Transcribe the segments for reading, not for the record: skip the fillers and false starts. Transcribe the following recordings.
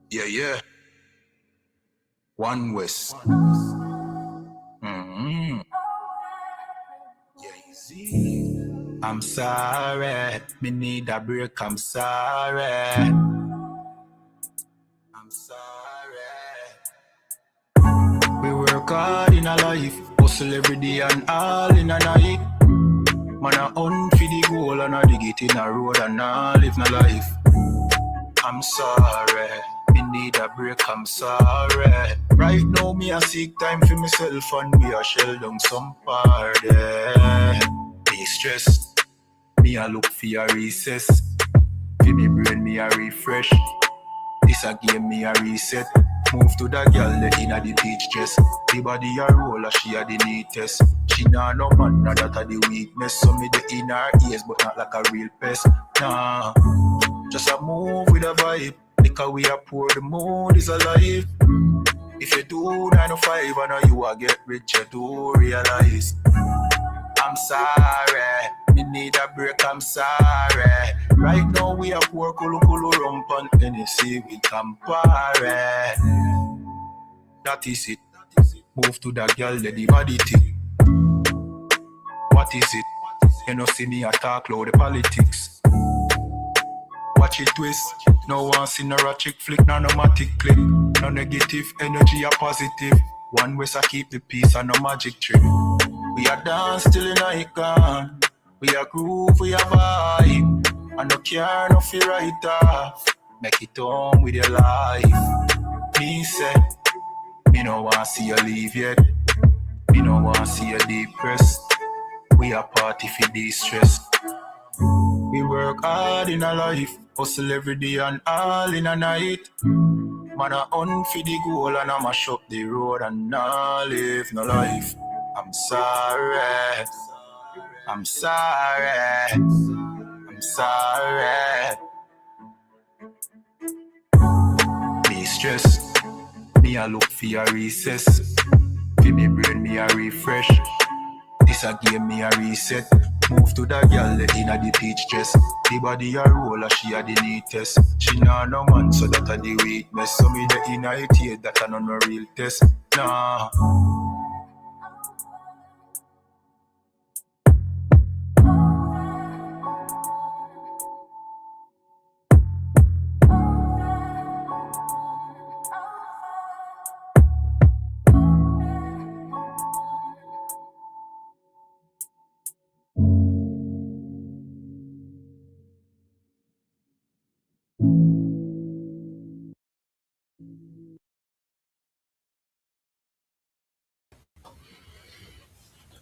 Yeah, yeah. One West. Yeah, easy. I'm sorry. Me need a break. I'm sorry. I'm sorry. We work hard in a life, hustle every day and all in a night. Man a hunt for the goal and a dig it in a road and a live my life. I'm sorry, me need a break, I'm sorry. Right now me a seek time for myself and me a shell down some party. Me stressed, me a look for a recess. For me brain me a refresh. This a game me a reset. Move to the girl the inna the beach dress. The body a roll a she a the neatest. She nah no man, nah that a the weakness. So me the in her ears but not like a real pest. Nah, just a move with a vibe. Because we a pour the mood is alive. If you do 9 to 5 I know you a get rich, you do realize. I'm sorry, me need a break, I'm sorry. Right now we a pour kulu kulu rump and NC with Campari. That is it. Move to that girl, the body thing. What is it? You know see me a talk loud the politics. Watch it twist. No one see no ratchet flick, no matic click. No negative energy, a positive. One West I keep the peace and no magic trick. We a dance till in icon. We a groove, we a vibe. And no care, no fear right off. Make it home with your life. Me say, me no want see you leave yet. Me no want see you depressed. We a party for de-stress. We work hard in a life, hustle every day and all in a night. Man a hunt for the goal and I mash up the road and nah live no life. I'm sorry, I'm sorry, I'm sorry. Me stressed, me a look for a recess. For me brain me a refresh. This a game me a reset. Move to the girl inna the peach dress. The body a roll a she a the neatest. She nah no man so that a the weakness. So me the inna it here that a no real test. Nah.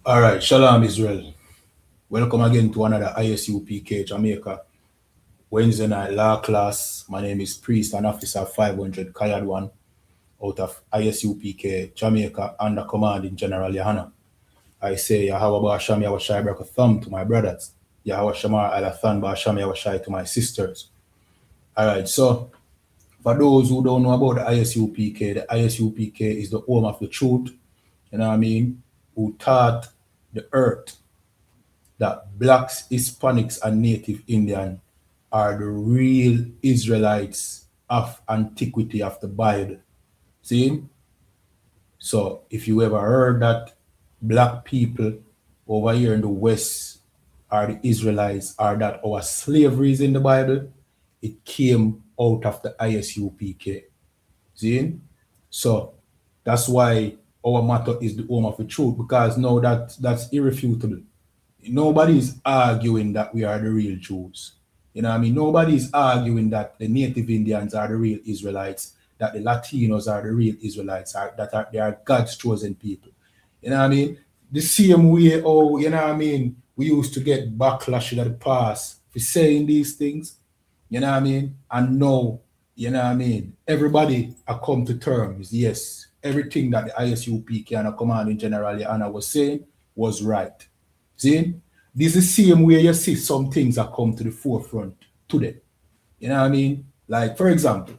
Alright, Shalom Israel. Welcome again to another ISUPK Jamaica Wednesday night law class. My name is Priest and Officer 500 Kayad 1 out of ISUPK Jamaica under commanding General YAHANNA. I say Yahweh Ba'asham Yahushai break a thumb to my brothers. Yahweh Shamar Alathan Ba'asham Yahushai to my sisters. Alright, so for those who don't know about the ISUPK is the home of the truth, you know what I mean, who taught the earth that blacks, Hispanics, and Native Indian are the real Israelites of antiquity of the Bible. See? So if you ever heard that black people over here in the West are the Israelites, or that our slavery is in the Bible, it came out of the ISUPK. See? So that's why our motto is the home of the truth, because now that's irrefutable. Nobody is arguing that we are the real Jews. You know what I mean? Nobody is arguing that the Native Indians are the real Israelites, that the Latinos are the real Israelites, they are God's chosen people. You know what I mean? The same way, oh, you know what I mean? We used to get backlash in the past for saying these things. You know what I mean? And now, you know what I mean? Everybody are come to terms. Yes, everything that the ISUPK and the commanding General Anna was saying was right. See? This is the same way you see some things that come to the forefront today. You know what I mean? Like, for example,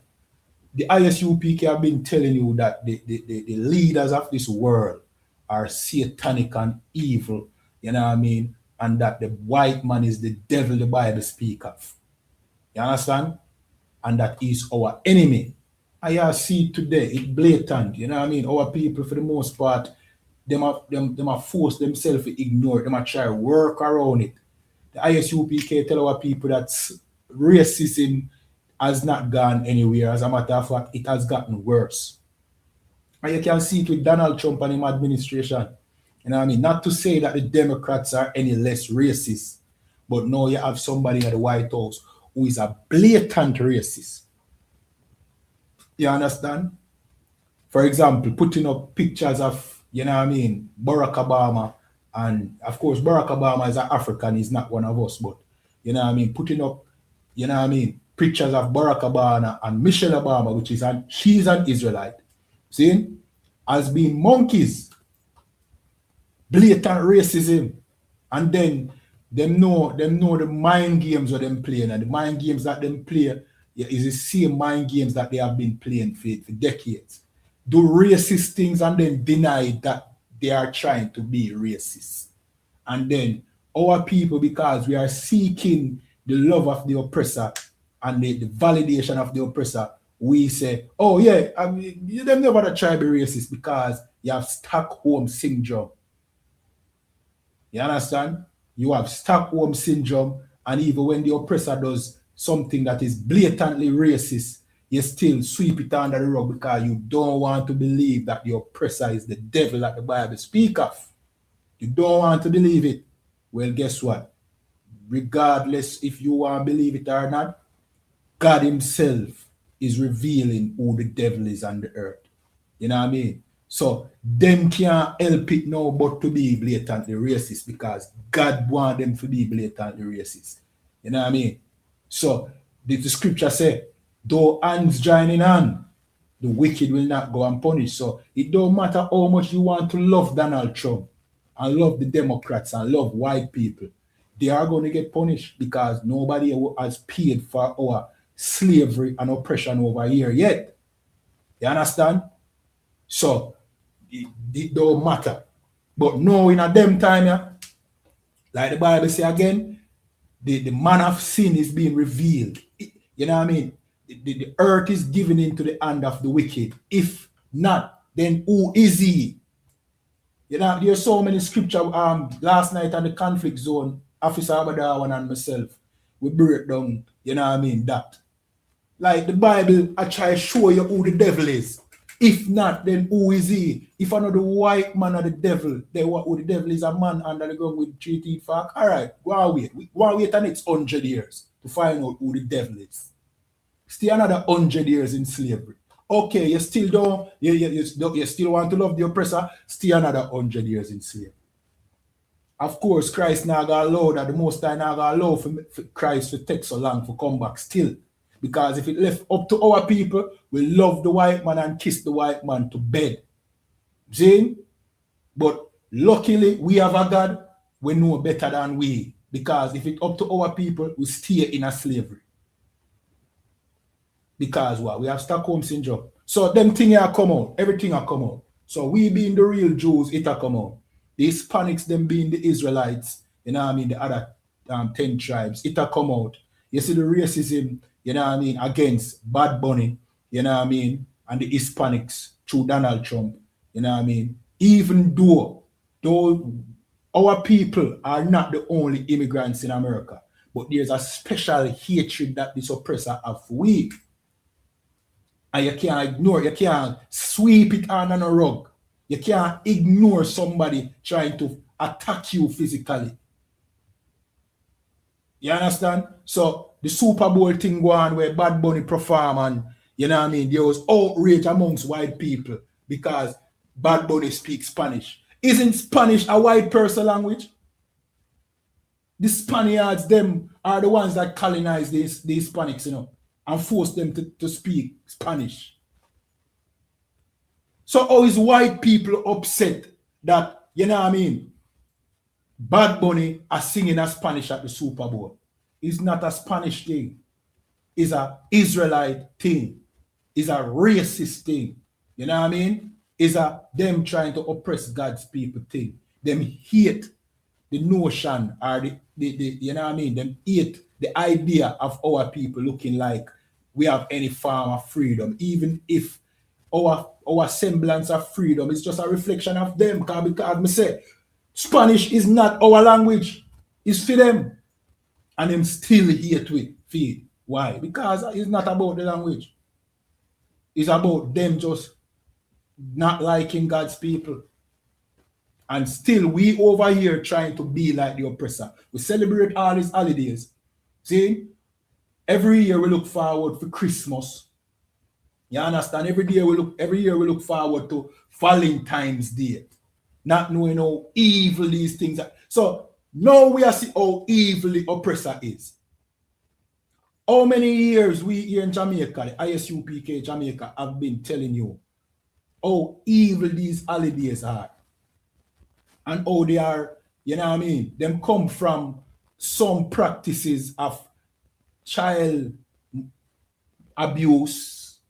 the ISUPK have been telling you that the leaders of this world are satanic and evil, you know what I mean? And that the white man is the devil the Bible speak of. You understand? And that is our enemy. I see today, it's blatant, you know what I mean? Our people, for the most part, them are force themselves to ignore it. Them are try to work around it. The ISUPK tell our people that racism has not gone anywhere. As a matter of fact, it has gotten worse. And you can see it with Donald Trump and his administration. You know what I mean? Not to say that the Democrats are any less racist, but now you have somebody at the White House who is a blatant racist. You understand? For example, putting up pictures of, you know what I mean, Barack Obama, and of course, Barack Obama is an African, he's not one of us, but, you know what I mean, putting up, you know what I mean, pictures of Barack Obama and Michelle Obama, which is, she's an Israelite, see, as being monkeys, blatant racism, and then them know the mind games that them playing, and the mind games that them play is the same mind games that they have been playing for decades. Do racist things and then deny that they are trying to be racist. And then our people, because we are seeking the love of the oppressor and the validation of the oppressor, we say, oh yeah, I mean, you them never try to be racist because you have Stockholm syndrome. You understand? You have Stockholm syndrome, and even when the oppressor does something that is blatantly racist, you still sweep it under the rug because you don't want to believe that the oppressor is the devil that the Bible speaks of. You don't want to believe it. Well, guess what? Regardless if you want to believe it or not, God himself is revealing who the devil is on the earth. You know what I mean? So them can't help it now but to be blatantly racist because God wants them to be blatantly racist. You know what I mean? So the scripture says, though hands join in hand, the wicked will not go unpunished. So it don't matter how much you want to love Donald Trump and love the Democrats and love white people, they are going to get punished because nobody has paid for our slavery and oppression over here yet. You understand? So it don't matter. But no, in a them time, yeah, like the Bible say again, the man of sin is being revealed. You know what I mean? The earth is given into the hand of the wicked. If not, then who is he? You know, there's so many scripture. Last night on the conflict zone, Officer Abadawan and myself, we break down, you know what I mean, that. Like the Bible, I try to show you who the devil is. If not, then who is he? If I know the white man or the devil, then who the devil is a man under the ground with 3 teeth fork. All right, go and wait. Go and wait the next 100 years to find out who the devil is. Stay another 100 years in slavery. Okay, you still don't, you still want to love the oppressor, stay another 100 years in slavery. Of course, Christ now got allow that, the Most High now got allow for Christ to take so long to come back still. Because if it left up to our people, we love the white man and kiss the white man to bed. See? But luckily, we have a God, we know better than we. Because if it's up to our people, we stay in a slavery. Because what? We have Stockholm syndrome. So them things are come out. Everything are come out. So we being the real Jews, it are come out. The Hispanics, them being the Israelites, you know what I mean, the other 10 tribes, it are come out. You see the racism, you know what I mean, against Bad Bunny, you know what I mean, and the Hispanics through Donald Trump, you know what I mean. Even though our people are not the only immigrants in America, but there's a special hatred that this oppressor have for we. And you can't ignore, you can't sweep it under a rug. You can't ignore somebody trying to attack you physically. You understand? So the Super Bowl thing go on where Bad Bunny perform, and you know what I mean, there was outrage amongst white people because Bad Bunny speaks Spanish. Isn't Spanish a white person language? The Spaniards, them are the ones that colonize the Hispanics, you know, and force them to speak Spanish. So how is white people upset that, you know what I mean, Bad Bunny are singing a Spanish at the Super Bowl? It's not a Spanish thing. It's an Israelite thing. It's a racist thing. You know what I mean? It's a them trying to oppress God's people thing. Them hate the notion or the you know what I mean? Them hate the idea of our people looking like we have any form of freedom, even if our semblance of freedom is just a reflection of them. Because me say, Spanish is not our language, it's for them. And them still hate with it. Why? Because it's not about the language. It's about them just not liking God's people. And still we over here trying to be like the oppressor. We celebrate all these holidays. See? Every year we look forward for Christmas. You understand? Every year we look forward to Valentine's Day. Not knowing how evil these things are. So now we are seeing how evil the oppressor is. How many years we here in Jamaica, the ISUPK Jamaica, have been telling you how evil these holidays are. And how they are, you know what I mean? Them come from some practices of child abuse,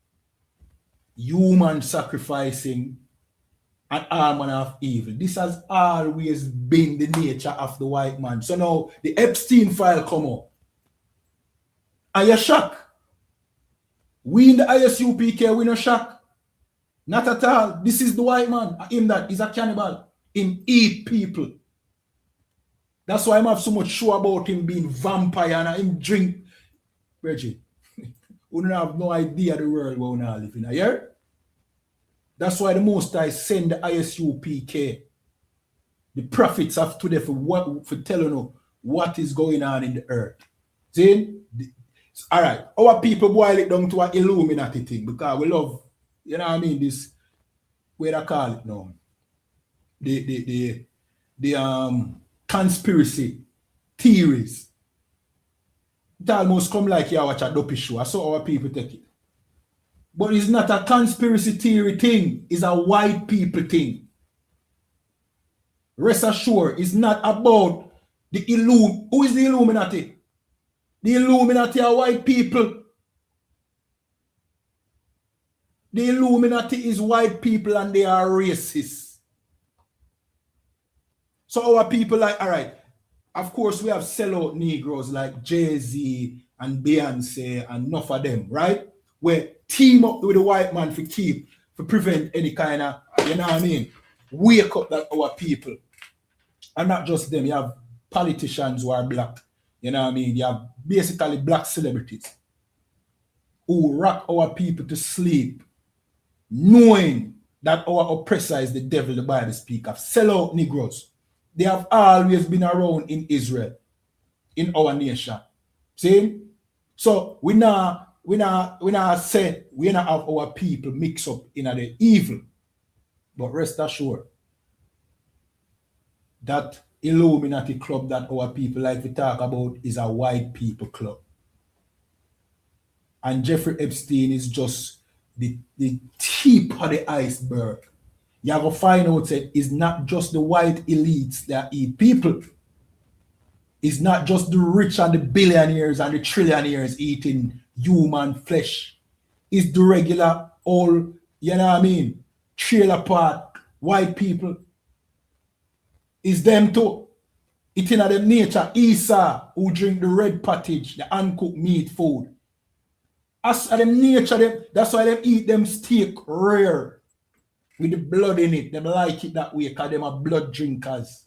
human sacrificing, and all manner of evil. This has always been the nature of the white man. So now the Epstein file come up. And you're shocked. We in the ISUPK, we no shocked. Not at all. This is the white man. Him that is a cannibal. Him eat people. That's why I have so much show about him being vampire and him drink. Reggie, we don't have no idea the world where we now live in. Here? That's why the Most High send the ISUPK, the prophets of today for telling you what is going on in the earth. See? All right, our people boil it down to an Illuminati thing because we love, you know what I mean, this, what I call it now, the conspiracy theories. It almost come like you watch a dopey show. I saw our people take it. But it's not a conspiracy theory thing, it's a white people thing. Rest assured, it's not about the who is the Illuminati? The Illuminati are white people. The Illuminati is white people and they are racist. So our people like, all right, of course we have sellout Negroes like Jay-Z and Beyonce and enough of them, right? Where team up with the white man for prevent any kind of, you know what I mean, wake up that our people. And not just them, you have politicians who are black. You know what I mean? You have basically black celebrities who rock our people to sleep, knowing that our oppressor is the devil the Bible speaks of. Sell out Negroes. They have always been around in Israel, in our nation. See? So we not say we not have our people mix up in the evil. But rest assured that Illuminati club that our people like to talk about is a white people club. And Jeffrey Epstein is just the tip of the iceberg. You have to find out that it's not just the white elites that eat people. It's not just the rich and the billionaires and the trillionaires eating human flesh. It's the regular old, you know what I mean, trailer park white people. It's them too. It's in them nature. Esau, who drink the red pottage, the uncooked meat food. As them nature, that's why they eat them steak rare with the blood in it. They like it that way because them are blood drinkers.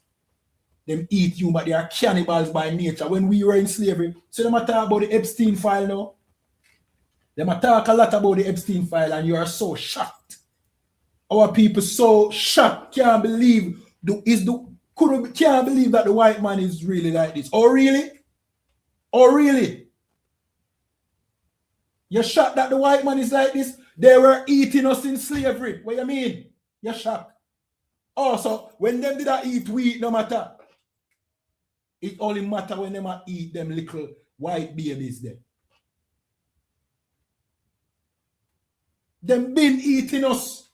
Them eat you, but they are cannibals by nature. When we were in slavery, so they talk about the Epstein file now. They talk a lot about the Epstein file and you are so shocked. Our people so shocked, can't believe can't believe that the white man is really like this. Oh really? Oh really? You're shocked that the white man is like this? They were eating us in slavery. What you mean? You're shocked. Oh, so when them did not eat wheat, no matter. It only matter when them eat them little white babies there. Them been eating us.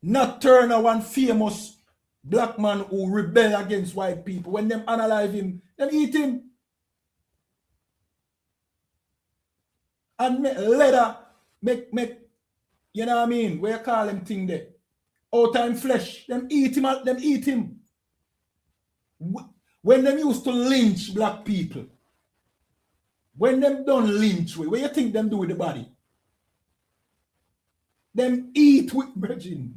Not Turner, one famous black man who rebel against white people. When them analyze him, them eat him. And make leather, make, you know what I mean? Where you call them thing there? Out time flesh. Them eat him. When them used to lynch black people, When them done lynch, what you think them do with the body? Them eat with virgin.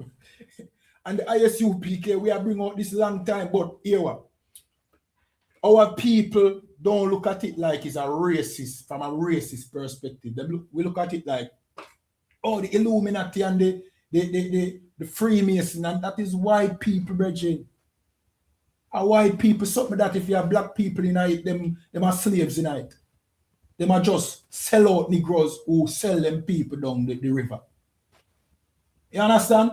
And the ISUPK, we have bring out this long time, but here what? Our people don't look at it like it's a racist, from a racist perspective. We look at it like, oh, the Illuminati and the Freemason, and that is white people, brethren. A white people, something that if you have black people in it, them are slaves in it. Them are just sell out Negroes who sell them people down the river. You understand?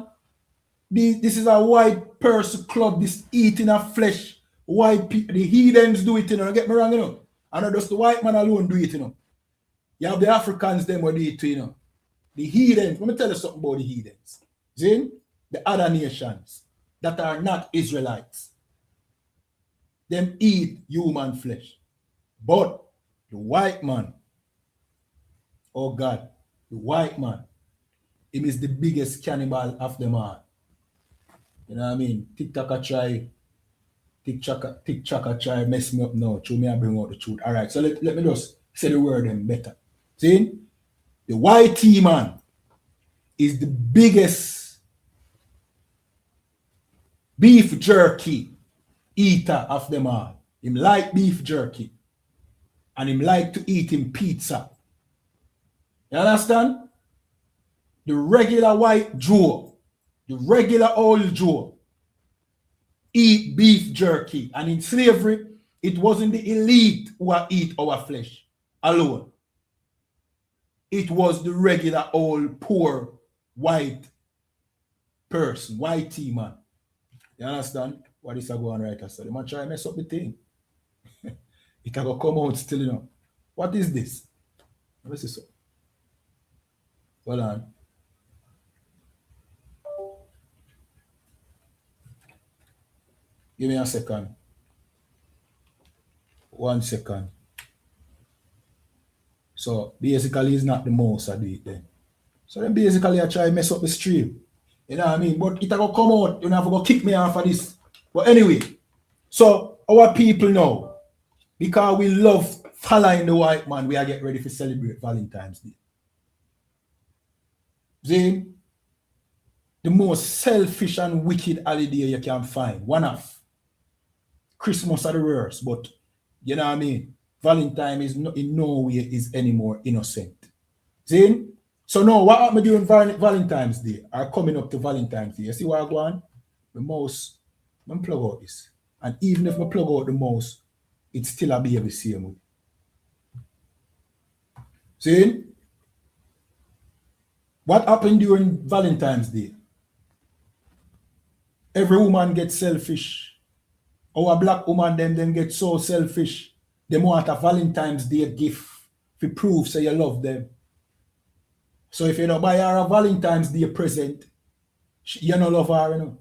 This is a white person club, this eating of flesh. White people, the heathens do it, you know. Don't get me wrong, you know. And not just the white man alone do it, you know. You have the Africans, them who do it too, you know. The heathens, let me tell you something about the heathens. See? The other nations that are not Israelites. Them eat human flesh. But the white man, oh God, the white man, him is the biggest cannibal of them all. You know what I mean? TikTok try mess me up now. Show me I bring out the truth. All right, so let me just say the word then better. See? The white man is the biggest beef jerky eater of them all. Him like beef jerky. And him like to eat him pizza. You understand? The regular white Joe, the regular old Joe, eat beef jerky. And in slavery, it wasn't the elite who eat our flesh alone. It was the regular old poor white person, white tea man. You understand? What is going on right after? They might try to mess up the thing. It can go come out still, you know. What is this? Let's see so. Hold on. Give me a second. 1 second. So basically it's not the mouse I do it then. So then basically I try to mess up the stream. You know what I mean? But it will come out. You know, have to go kick me off of this. But anyway, so our people know, because we love following the white man, we are getting ready to celebrate Valentine's Day. See? The most selfish and wicked holiday you can find. One of Christmas are the worst, but you know what I mean? Valentine is no, in no way is any more innocent. See? So now what happened during Valentine's Day or coming up to Valentine's Day? You see what I go on? The mouse, I'm plug out this. And even if I plug out the mouse, it's still a behave the same way. See? What happened during Valentine's Day? Every woman gets selfish. Our black woman them get so selfish. They want a Valentine's Day gift to prove so you love them. So if you don't buy her a Valentine's Day present, you don't love her, you know.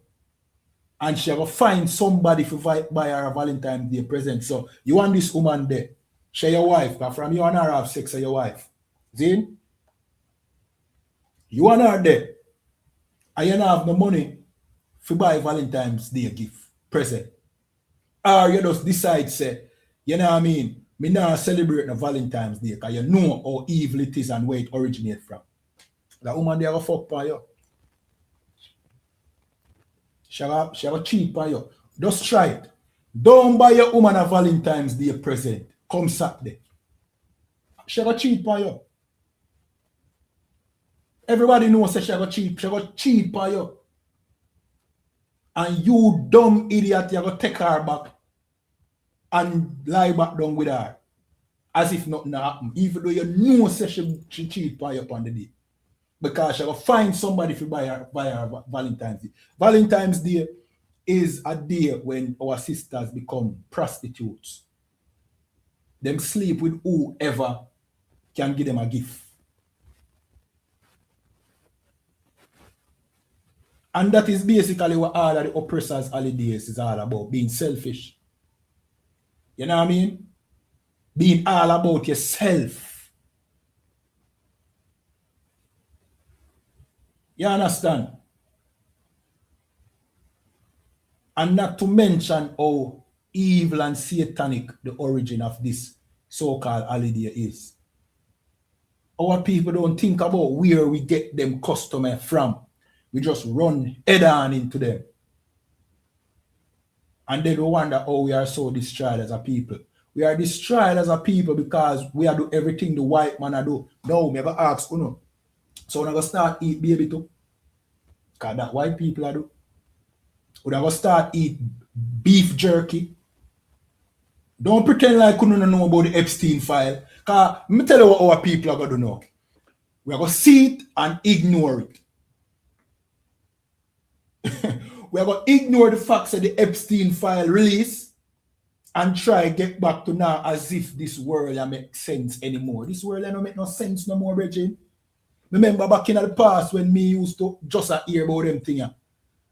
And she will find somebody to buy her a Valentine's Day present. So you want this woman there. She your wife, because from you and her have sex with your wife. See? You want her there. And you don't have no money to buy Valentine's Day gift present. Or you just decide, say, you know what I mean? Me not celebrate the Valentine's Day because you know how evil it is and where it originates from. That woman there will fuck by you. She will cheat by you. Just try it. Don't buy your woman a Valentine's Day present. Come Saturday. She will cheat by you. Everybody knows that she will cheat. She will cheat by you. And you dumb idiot, you will take her back and lie back down with her. As if nothing happened. Even though you know that she cheat by you upon the day. Because she will find somebody to buy her Valentine's Day. Valentine's Day is a day when our sisters become prostitutes. Them sleep with whoever can give them a gift. And that is basically what all of the oppressors' holidays is all about, being selfish. You know what I mean? Being all about yourself. You understand? And not to mention how evil and satanic the origin of this so-called holiday is. Our people don't think about where we get them customer from. We just run head on into them. And then we wonder how we are so destroyed as a people. We are destroyed as a people because we are do everything the white man do. Now, me ever ask, you know, so we're going to start eat baby too. Because that white people are do. We're going to start eat beef jerky. Don't pretend like you don't know about the Epstein file. Because let me tell you what our people are going to know. We're going to see it and ignore it. We're going to ignore the facts of the Epstein file release and try to get back to now as if this world don't make sense anymore. This world don't make no sense no more, Bridget. Remember back in the past when me used to just hear about them things.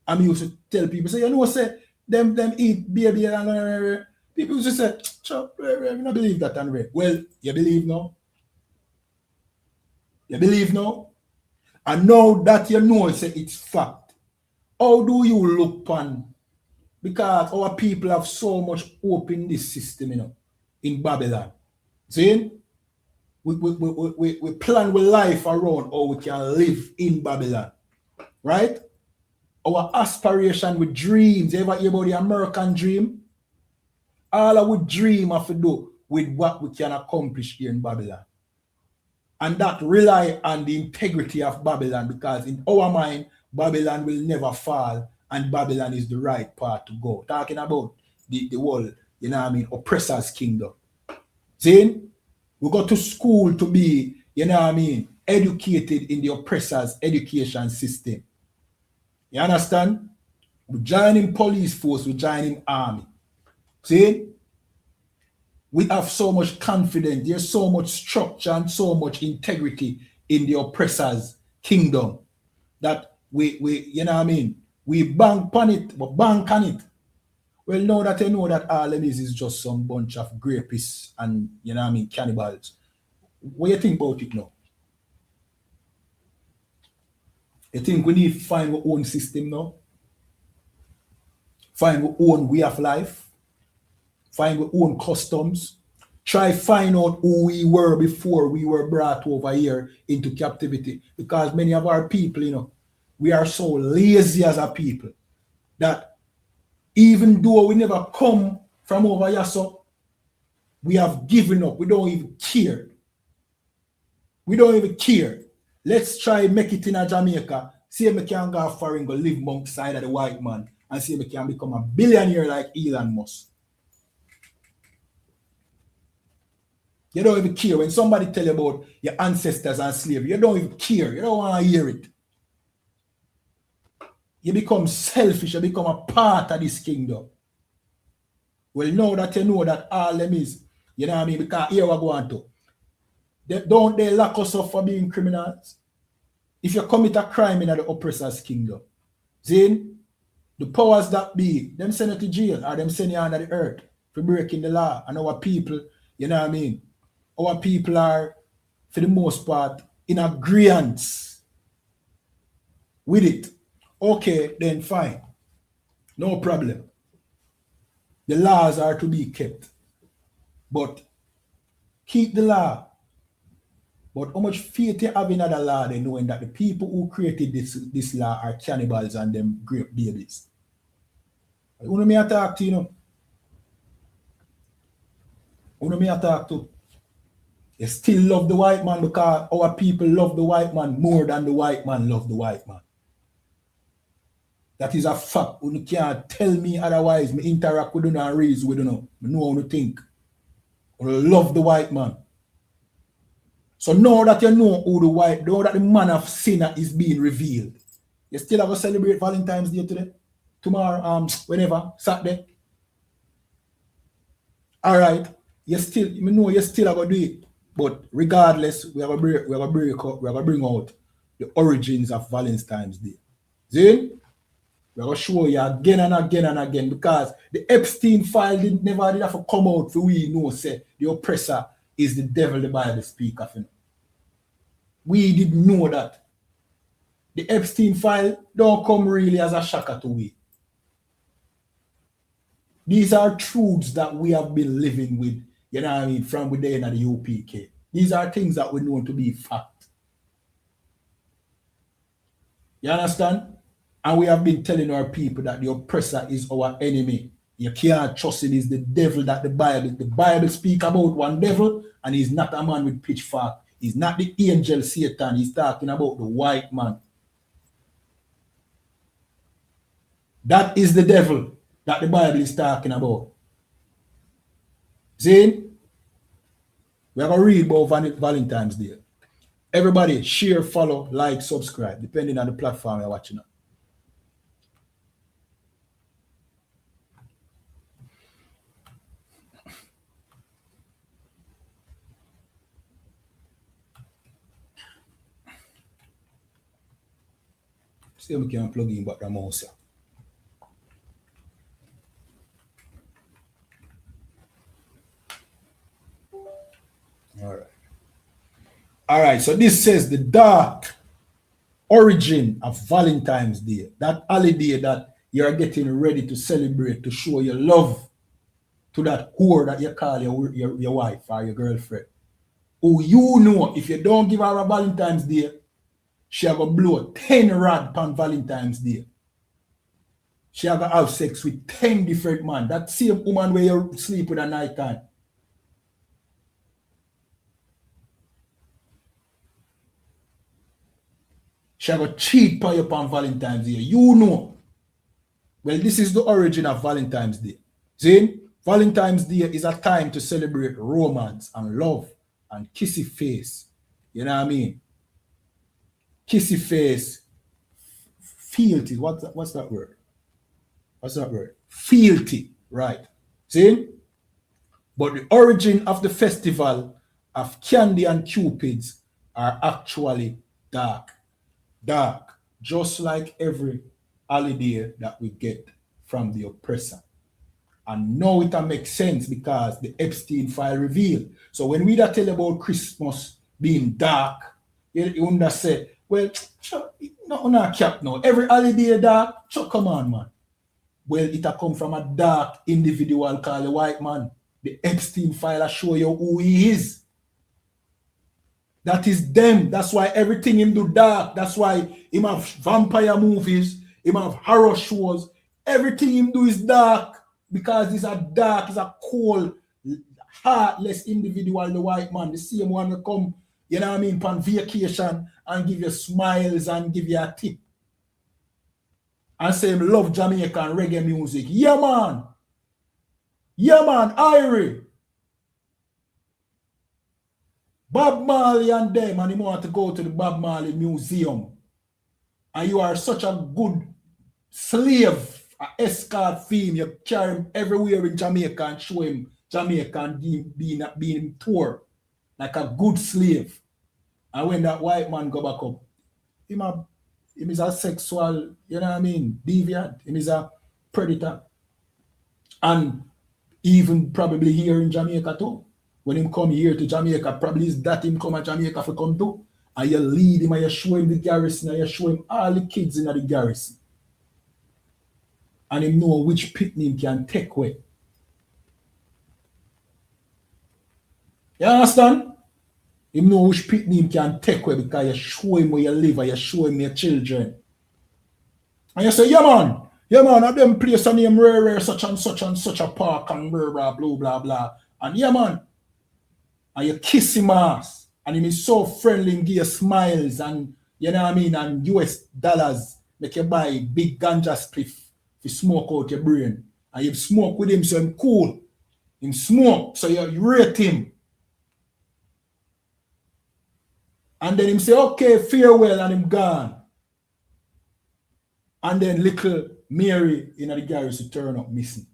And me used to tell people, say, you know, say, them eat baby and people used to say, chop, I don't believe that. And well, you believe now? You believe now? And now that you know, say it's fact. How do you look upon? Because our people have so much hope in this system, you know, in Babylon. See? We plan with life around how we can live in Babylon. Right? Our aspiration with dreams. You ever hear about the American dream? All our dream have to do with what we can accomplish here in Babylon. And that rely on the integrity of Babylon, because in our mind, Babylon will never fall, and Babylon is the right path to go. Talking about the whole, you know what I mean, oppressor's kingdom. See? We go to school to be, you know what I mean, educated in the oppressor's education system. You understand? We join in police force, we join in army. See? We have so much confidence, there's so much structure and so much integrity in the oppressor's kingdom that we you know what I mean, we bank on it, but bank on it. Well, now that I know that all of this is just some bunch of rapists and, you know what I mean, cannibals, what do you think about it now? You think we need to find our own system now? Find our own way of life? Find our own customs? Try find out who we were before we were brought over here into captivity. Because many of our people, you know, we are so lazy as a people that even though we never come from over here, so we have given up. We don't even care. We don't even care. Let's try make it in a Jamaica. See if we can go foreign, go live monk side of the white man, and see if we can become a billionaire like Elon Musk. You don't even care. When somebody tell you about your ancestors and slavery, you don't even care. You don't want to hear it. You become selfish. You become a part of this kingdom. Well, now that you know that all them is, you know what I mean? Because here we go on to. Don't they lock us up for being criminals? If you commit a crime in the oppressor's kingdom, then the powers that be, them send you to jail or them send you under the earth for breaking the law. And our people, you know what I mean? Our people are, for the most part, in agreement with it. Okay, then fine. No problem. The laws are to be kept. But keep the law. But how much faith you have in other law, then knowing that the people who created this law are cannibals and them grape babies? Who do me talk to, you know? Who do me talk to? You still love the white man because our people love the white man more than the white man love the white man. That is a fact. You can't tell me otherwise. Me interact with you and raise with you. I know how to think. I love the white man. So now that you know who now that the man of sinner is being revealed, you still have to celebrate Valentine's Day today? Tomorrow, whenever, Saturday. All right. You know you still have to do it. But regardless, we have to bring out the origins of Valentine's Day. See? We're going to show you again and again and again, because the Epstein file never did have to come out for we know, say, the oppressor is the devil the Bible speak of. We didn't know that. The Epstein file don't come really as a shocker to we. These are truths that we have been living with, you know what I mean, from within the UPK. These are things that we know to be fact. You understand? And we have been telling our people that the oppressor is our enemy. You can't trust him. He's the devil that the Bible speak about one devil, and he's not a man with pitchfork. He's not the angel Satan. He's talking about the white man. That is the devil that the Bible is talking about. See? We're going to read about Valentine's Day. Everybody share, follow, like, subscribe, depending on the platform you're watching on. See if we can plug in back the mouse. All right, so this says the dark origin of Valentine's Day, that holiday that you're getting ready to celebrate to show your love to that whore that you call your wife or your girlfriend. Who you know, if you don't give her a Valentine's Day, she have a blow 10 rod on Valentine's Day. She have to have sex with 10 different men. That same woman where you sleep with at night time. She have a cheat on you on Valentine's Day. You know. Well, this is the origin of Valentine's Day. See? Valentine's Day is a time to celebrate romance and love and kissy face. You know what I mean? Kissy face. Fealty. What's that word? What's that word? Fealty. Right. See? But the origin of the festival of candy and cupids are actually dark. Dark. Just like every holiday that we get from the oppressor. And now it makes sense because the Epstein file revealed. So when we tell about Christmas being dark, you understand, well, not cap now. Every holiday dark, come on, man. Well, it come from a dark individual called a white man. The Epstein file show you who he is. That is them. That's why everything him do dark. That's why him have vampire movies, him have horror shows. Everything him do is dark. Because he's a dark, he's a cold, heartless individual, the white man. The same one will come, you know what I mean, on vacation and give you smiles and give you a tip. And say him love Jamaican reggae music. Yeah, man. Yeah, man, Irie. Bob Marley and them, and he want to go to the Bob Marley Museum. And you are such a good slave. An escort theme, you carry him everywhere in Jamaica and show him Jamaica and being tour like a good slave. And when that white man go back up, him is a sexual, you know what I mean, deviant. Him is a predator. And even probably here in Jamaica too. When him come here to Jamaica, probably is that him come to Jamaica for come too. And you lead him and you show him the garrison and you show him all the kids in the garrison. And him know which pitney him can take away. You understand? Him know which pitney him can take away because you show him where you live and you show him your children. And you say, yeah man, at them place a name rare, such and such a park and blah, blah, blah. And yeah man, and you kiss him ass. And him is so friendly and give you smiles and, you know what I mean, and US dollars make you buy big ganja spliff. You smoke out your brain. And you smoke with him, so him cool. Him smoke, so you rate him. And then him say, okay, farewell, and him gone. And then little Mary in the garage turn up missing.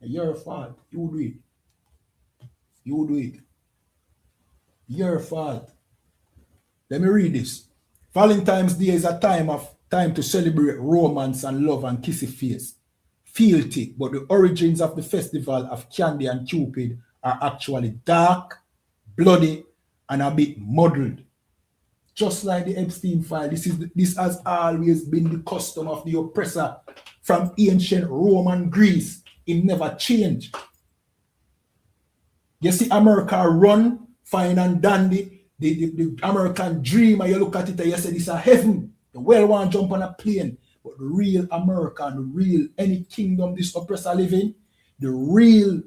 Your fault. You do it. You do it. Your fault. Let me read this. Valentine's Day is a time to celebrate romance and love and kissy face. Fealty, but the origins of the festival of candy and cupid are actually dark, bloody, and a bit muddled. Just like the Epstein file, this has always been the custom of the oppressor from ancient Roman Greece. It never changed. You see America run, fine and dandy, the American dream, and you look at it and you say this is a heaven. You well want to jump on a plane. But the real America, the real any kingdom this oppressor live in, the real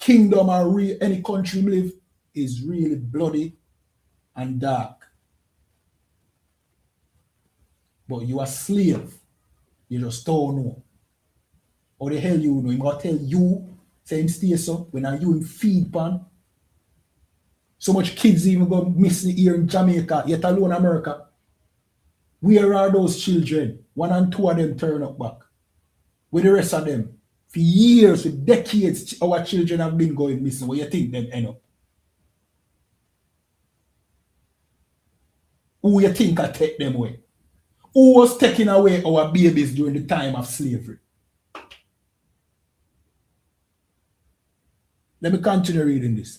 kingdom or real any country live is really bloody and dark. But you are slave. You just don't know. Or the hell you know? He gonna tell you, say him stay so, when are you in feed pan? So much kids even go missing here in Jamaica, yet alone America. Where are those children? 1 and 2 of them turn up back. With the rest of them, for years, for decades, our children have been going missing. Where you think them end up? Who you think I take them away? Who was taking away our babies during the time of slavery? Let me continue reading this.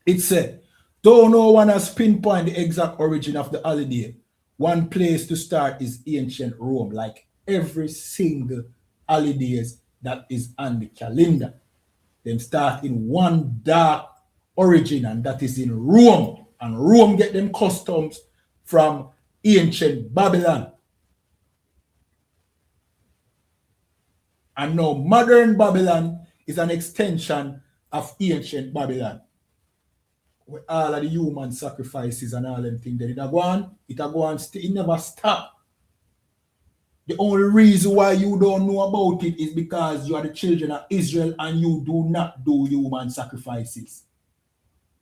It said, though no one has pinpointed the exact origin of the holiday, one place to start is ancient Rome, like every single holidays that is on the calendar. Them start in one dark origin, and that is in Rome. And Rome get them customs from ancient Babylon. And now modern Babylon is an extension of ancient Babylon. With all of the human sacrifices and all them things that it go on, it never stop. The only reason why you don't know about it is because you are the children of Israel and you do not do human sacrifices.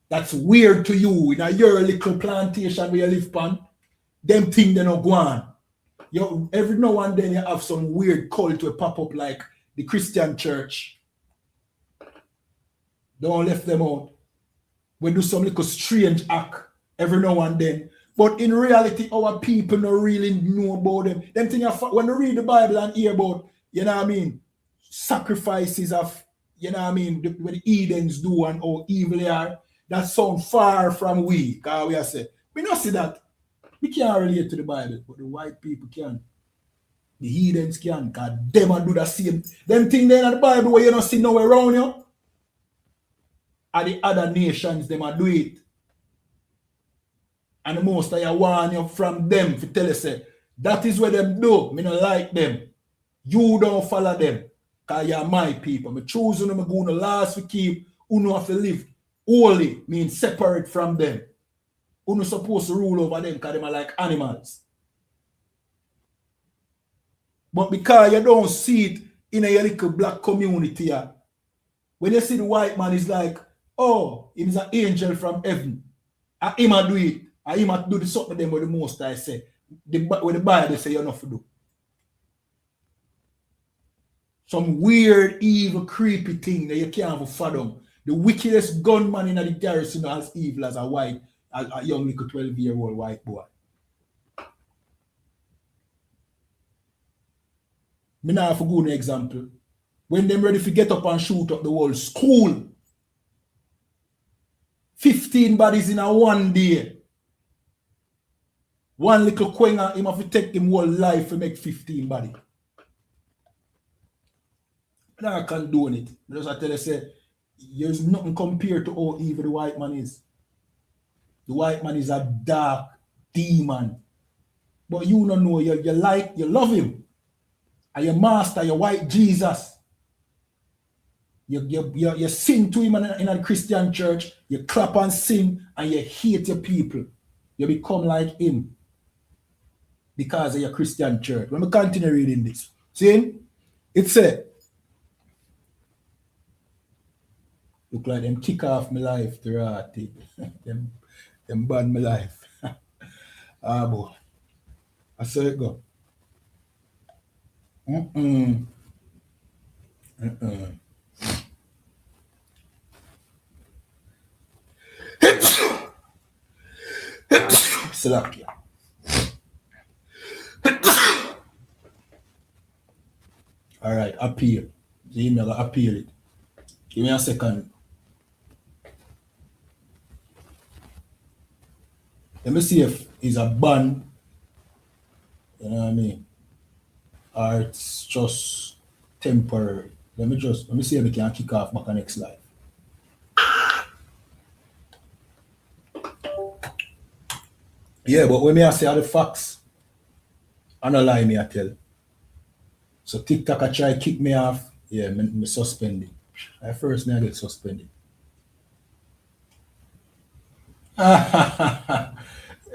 That's weird to you in your little plantation where you live on. Them things they not go on. Every now and then you have some weird cult will pop up like the Christian church. Don't left them out. We do some little strange act every now and then. But in reality, our people don't really know about them. Them thing when you read the Bible and hear about, you know what I mean, sacrifices of, you know what I mean, what the Edens do and how evil they are, that sound far from we. Because we are saying, we don't see that. We can't relate to the Bible, but the white people can. The heathens can, because them do the same. Them thing there in the Bible where you don't see nowhere around you. And the other nations, them do it. And the most I warn you from them to tell you, say, that is what them do. Me don't like them. You don't follow them. Because you're my people. I choose them, I go to last to keep. You have to live holy, means separate from them. You're not supposed to rule over them because they are like animals. But because you don't see it in a little black community, when you see the white man, is like, oh, he's an angel from heaven. And him do it. And him do the something them with the most I say. When the Bible say you're not to do. Some weird, evil, creepy thing that you can't even fathom. The wickedest gunman in the garrison as evil as a young little 12-year-old white boy. Me now have a good example. When them ready to get up and shoot up the whole school, 15 bodies in a one day. One little quenga, him have to take him whole life to make 15 bodies. I can't condone it. Because I tell you, say, there's nothing compared to how evil the white man is. The white man is a dark demon. But you don't know, you love him. And your master, your white Jesus. You sing to him in a Christian church, you clap and sing, and you hate your people. You become like him because of your Christian church. Let me continue reading this. See? It said, look like them kick off my life to rat it. them ban my life. Ah, boy. I saw it go. Slovakia. All right, appeal. The email, appeal it. Give me a second. Let me see if it's a ban. You know what I mean? Or it's just temporary. Let me see if we can kick off back on next slide. Yeah, but when me I say all the facts, I no lie me I tell. So TikTok I try kick me off. Yeah, me suspended. At first me I get suspended.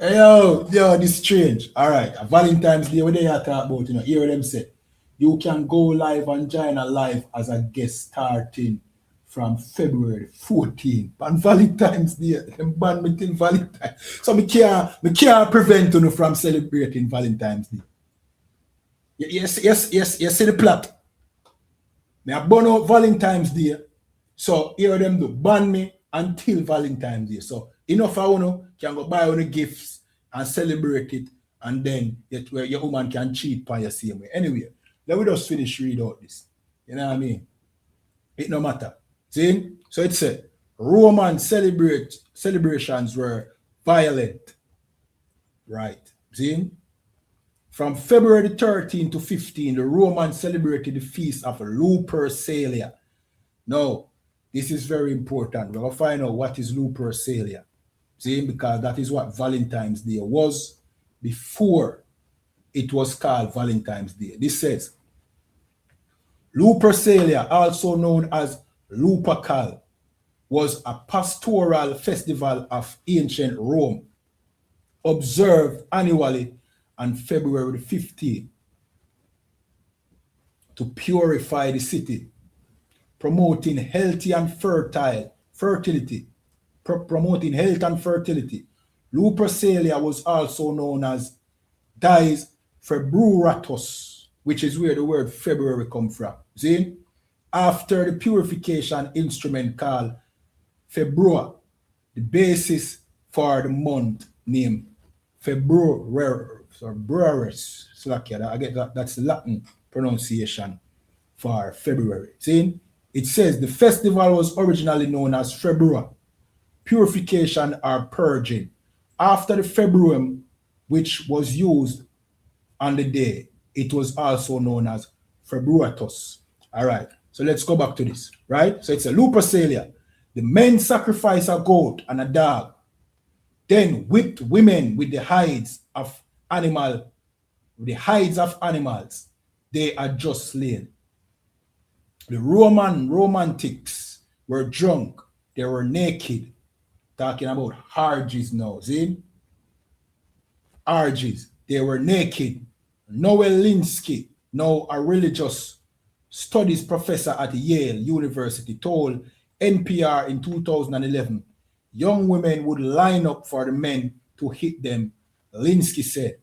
yo, this strange. All right, Valentine's Day, what they are talk about, hear what them say. You can go live and join a live as a guest starting from February 14th. On Valentine's Day, them ban me till Valentine's. So me can't prevent you from celebrating Valentine's Day. Yes, see the plot. Me a burn out Valentine's Day. So here them do ban me until Valentine's Day. So enough of you can go buy the gifts and celebrate it, and then where your woman can cheat by your same way. Anyway, let me just finish read out this. You know what I mean? It no matter. See? So it said Roman celebrations were violent. Right. See? From February 13 to 15, the Romans celebrated the feast of Lupercalia. Now, this is very important. We're going to find out what is Lupercalia. See, because that is what Valentine's Day was before it was called Valentine's Day. This says, Lupercalia, also known as Lupercal, was a pastoral festival of ancient Rome, observed annually on February 15 to purify the city, promoting healthy and fertility. Promoting health and fertility. Lupercalia was also known as Dies Februatus, which is where the word February comes from. See? After the purification instrument called Februa, the basis for the month named Februaris. I get that. That's the Latin pronunciation for February. See? It says the festival was originally known as Februa, purification or purging. After the Februum, which was used on the day, it was also known as Februatus. All right, so let's go back to this, right? So it's a Lupercalia. The men sacrifice a goat and a dog, then whipped women with the hides of animals. They are just slain. The romantics were drunk, they were naked. Talking about orgies now, see? Orgies. They were naked. Noel Linsky, now a religious studies professor at Yale University, told NPR in 2011, young women would line up for the men to hit them. Linsky said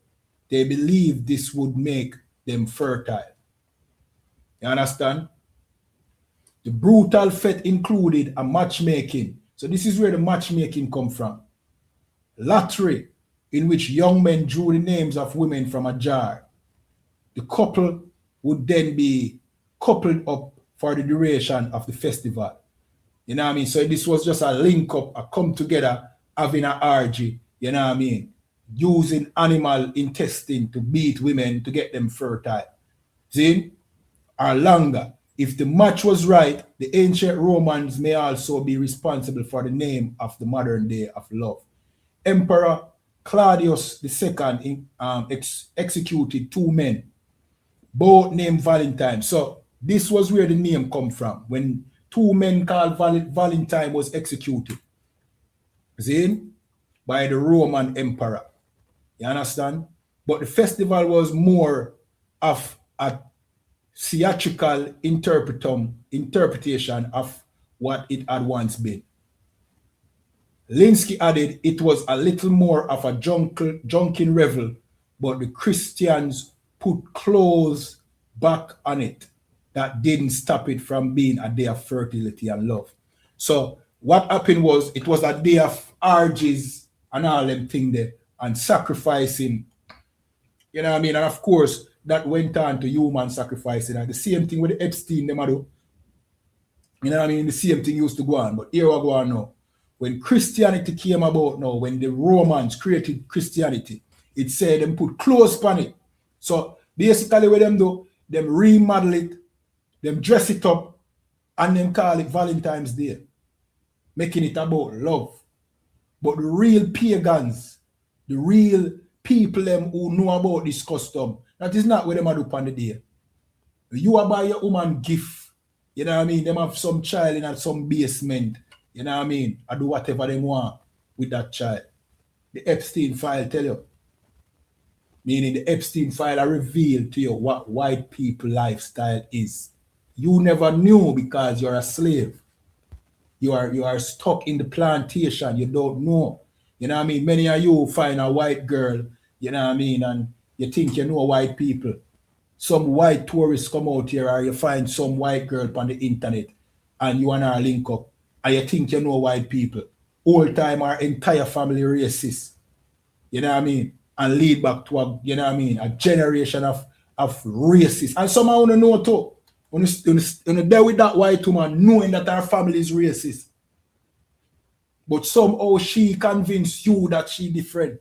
they believed this would make them fertile. You understand? The brutal fete included a matchmaking. So this is where the matchmaking come from. Lottery, in which young men drew the names of women from a jar. The couple would then be coupled up for the duration of the festival. You know what I mean? So this was just a link up, a come together, having an orgy, you know what I mean? Using animal intestine to beat women to get them fertile. See? Or longer. If the match was right, the ancient Romans may also be responsible for the name of the modern day of love. Emperor Claudius II executed two men, both named Valentine. So this was where the name come from, when two men called Valentine was executed. See? By the Roman emperor. You understand? But the festival was more of a theatrical interpretation of what it had once been. Linsky added it was a little more of a drunken revel, but the Christians put clothes back on it that didn't stop it from being a day of fertility and love. So what happened was, it was a day of orgies and all them things there, and sacrificing, you know what I mean? And of course, that went on to human sacrificing. And the same thing with the Epstein, them do. You know what I mean? The same thing used to go on, but here we go on now. When Christianity came about now, when the Romans created Christianity, it said them put clothes on it. So basically what them do, them remodel it, them dress it up, and them call it Valentine's Day, making it about love. But the real pagans, The real people them who know about this custom. That is not what them do on the day. You are buy your woman gift. You know what I mean? Them have some child in some basement. You know what I mean? I do whatever they want with that child. The Epstein file tell you. Meaning the Epstein file I reveal to you what white people lifestyle is. You never knew because you're a slave. You are stuck in the plantation. You don't know. You know what I mean? Many of you find a white girl, you know what I mean, and you think you know white people. Some white tourists come out here or you find some white girl on the internet and you and her link up and you think you know white people. All time our entire family racist. You know what I mean? And lead back to a, you know what I mean, a generation of racists. And some of you know too. When you there with that white woman knowing that her family is racist. But somehow she convinced you that she different.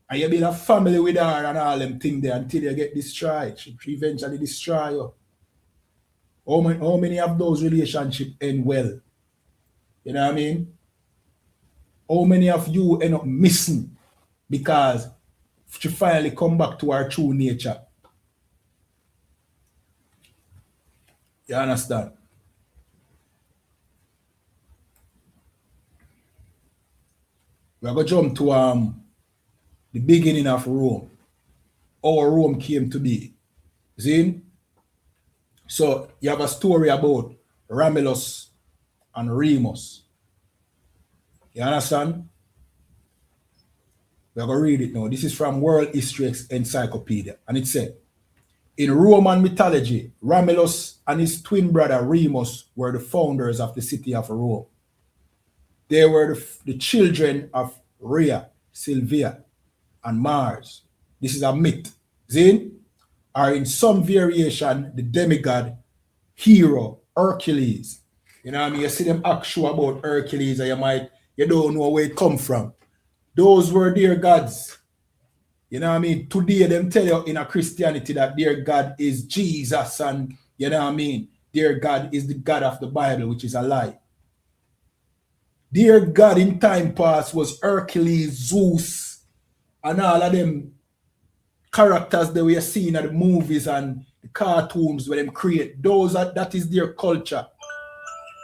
And you build a family with her and all them things there until you get destroyed. She eventually destroy you. How many of those relationships end well? You know what I mean? How many of you end up missing because she finally come back to her true nature? You understand? We're going to jump to the beginning of Rome. How Rome came to be. See? So you have a story about Romulus and Remus. You understand? We're going to read it now. This is from World History Encyclopedia. And it said, in Roman mythology, Romulus and his twin brother Remus were the founders of the city of Rome. They were the children of Rhea, Sylvia, and Mars. This is a myth. Zin, or in some variation, the demigod, hero, Hercules. You know what I mean? You see them ask you about Hercules and you don't know where it come from. Those were their gods. You know what I mean? Today, them tell you in a Christianity that their God is Jesus and, you know what I mean? Their God is the God of the Bible, which is a lie. Their God in time past was Hercules, Zeus, and all of them characters that we are seeing in the movies and the cartoons where them create. That is their culture.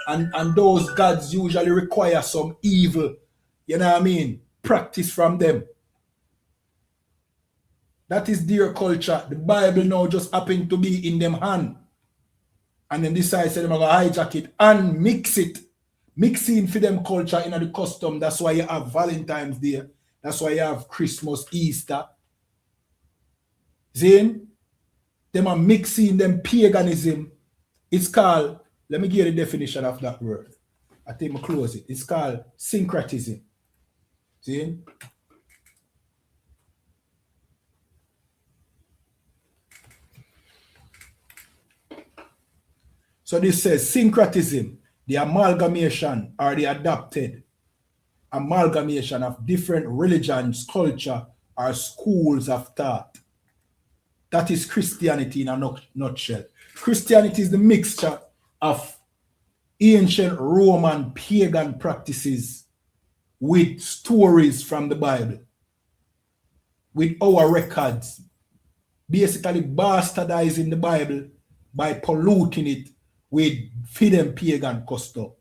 And those gods usually require some evil, you know what I mean, practice from them. That is their culture. The Bible now just happened to be in them hand. And then decide they're going to hijack it and mix it. Mixing for them culture in the custom. That's why you have Valentine's Day. That's why you have Christmas, Easter. Zin, them are mixing them paganism. It's called, let me give you the definition of that word. I think I close it. It's called syncretism. See? So this says syncretism, the amalgamation or the adapted amalgamation of different religions, culture, or schools of thought. That is Christianity in a nutshell. Christianity is the mixture of ancient Roman pagan practices with stories from the Bible, with our records, basically bastardizing the Bible by polluting it with hidden pagan custom.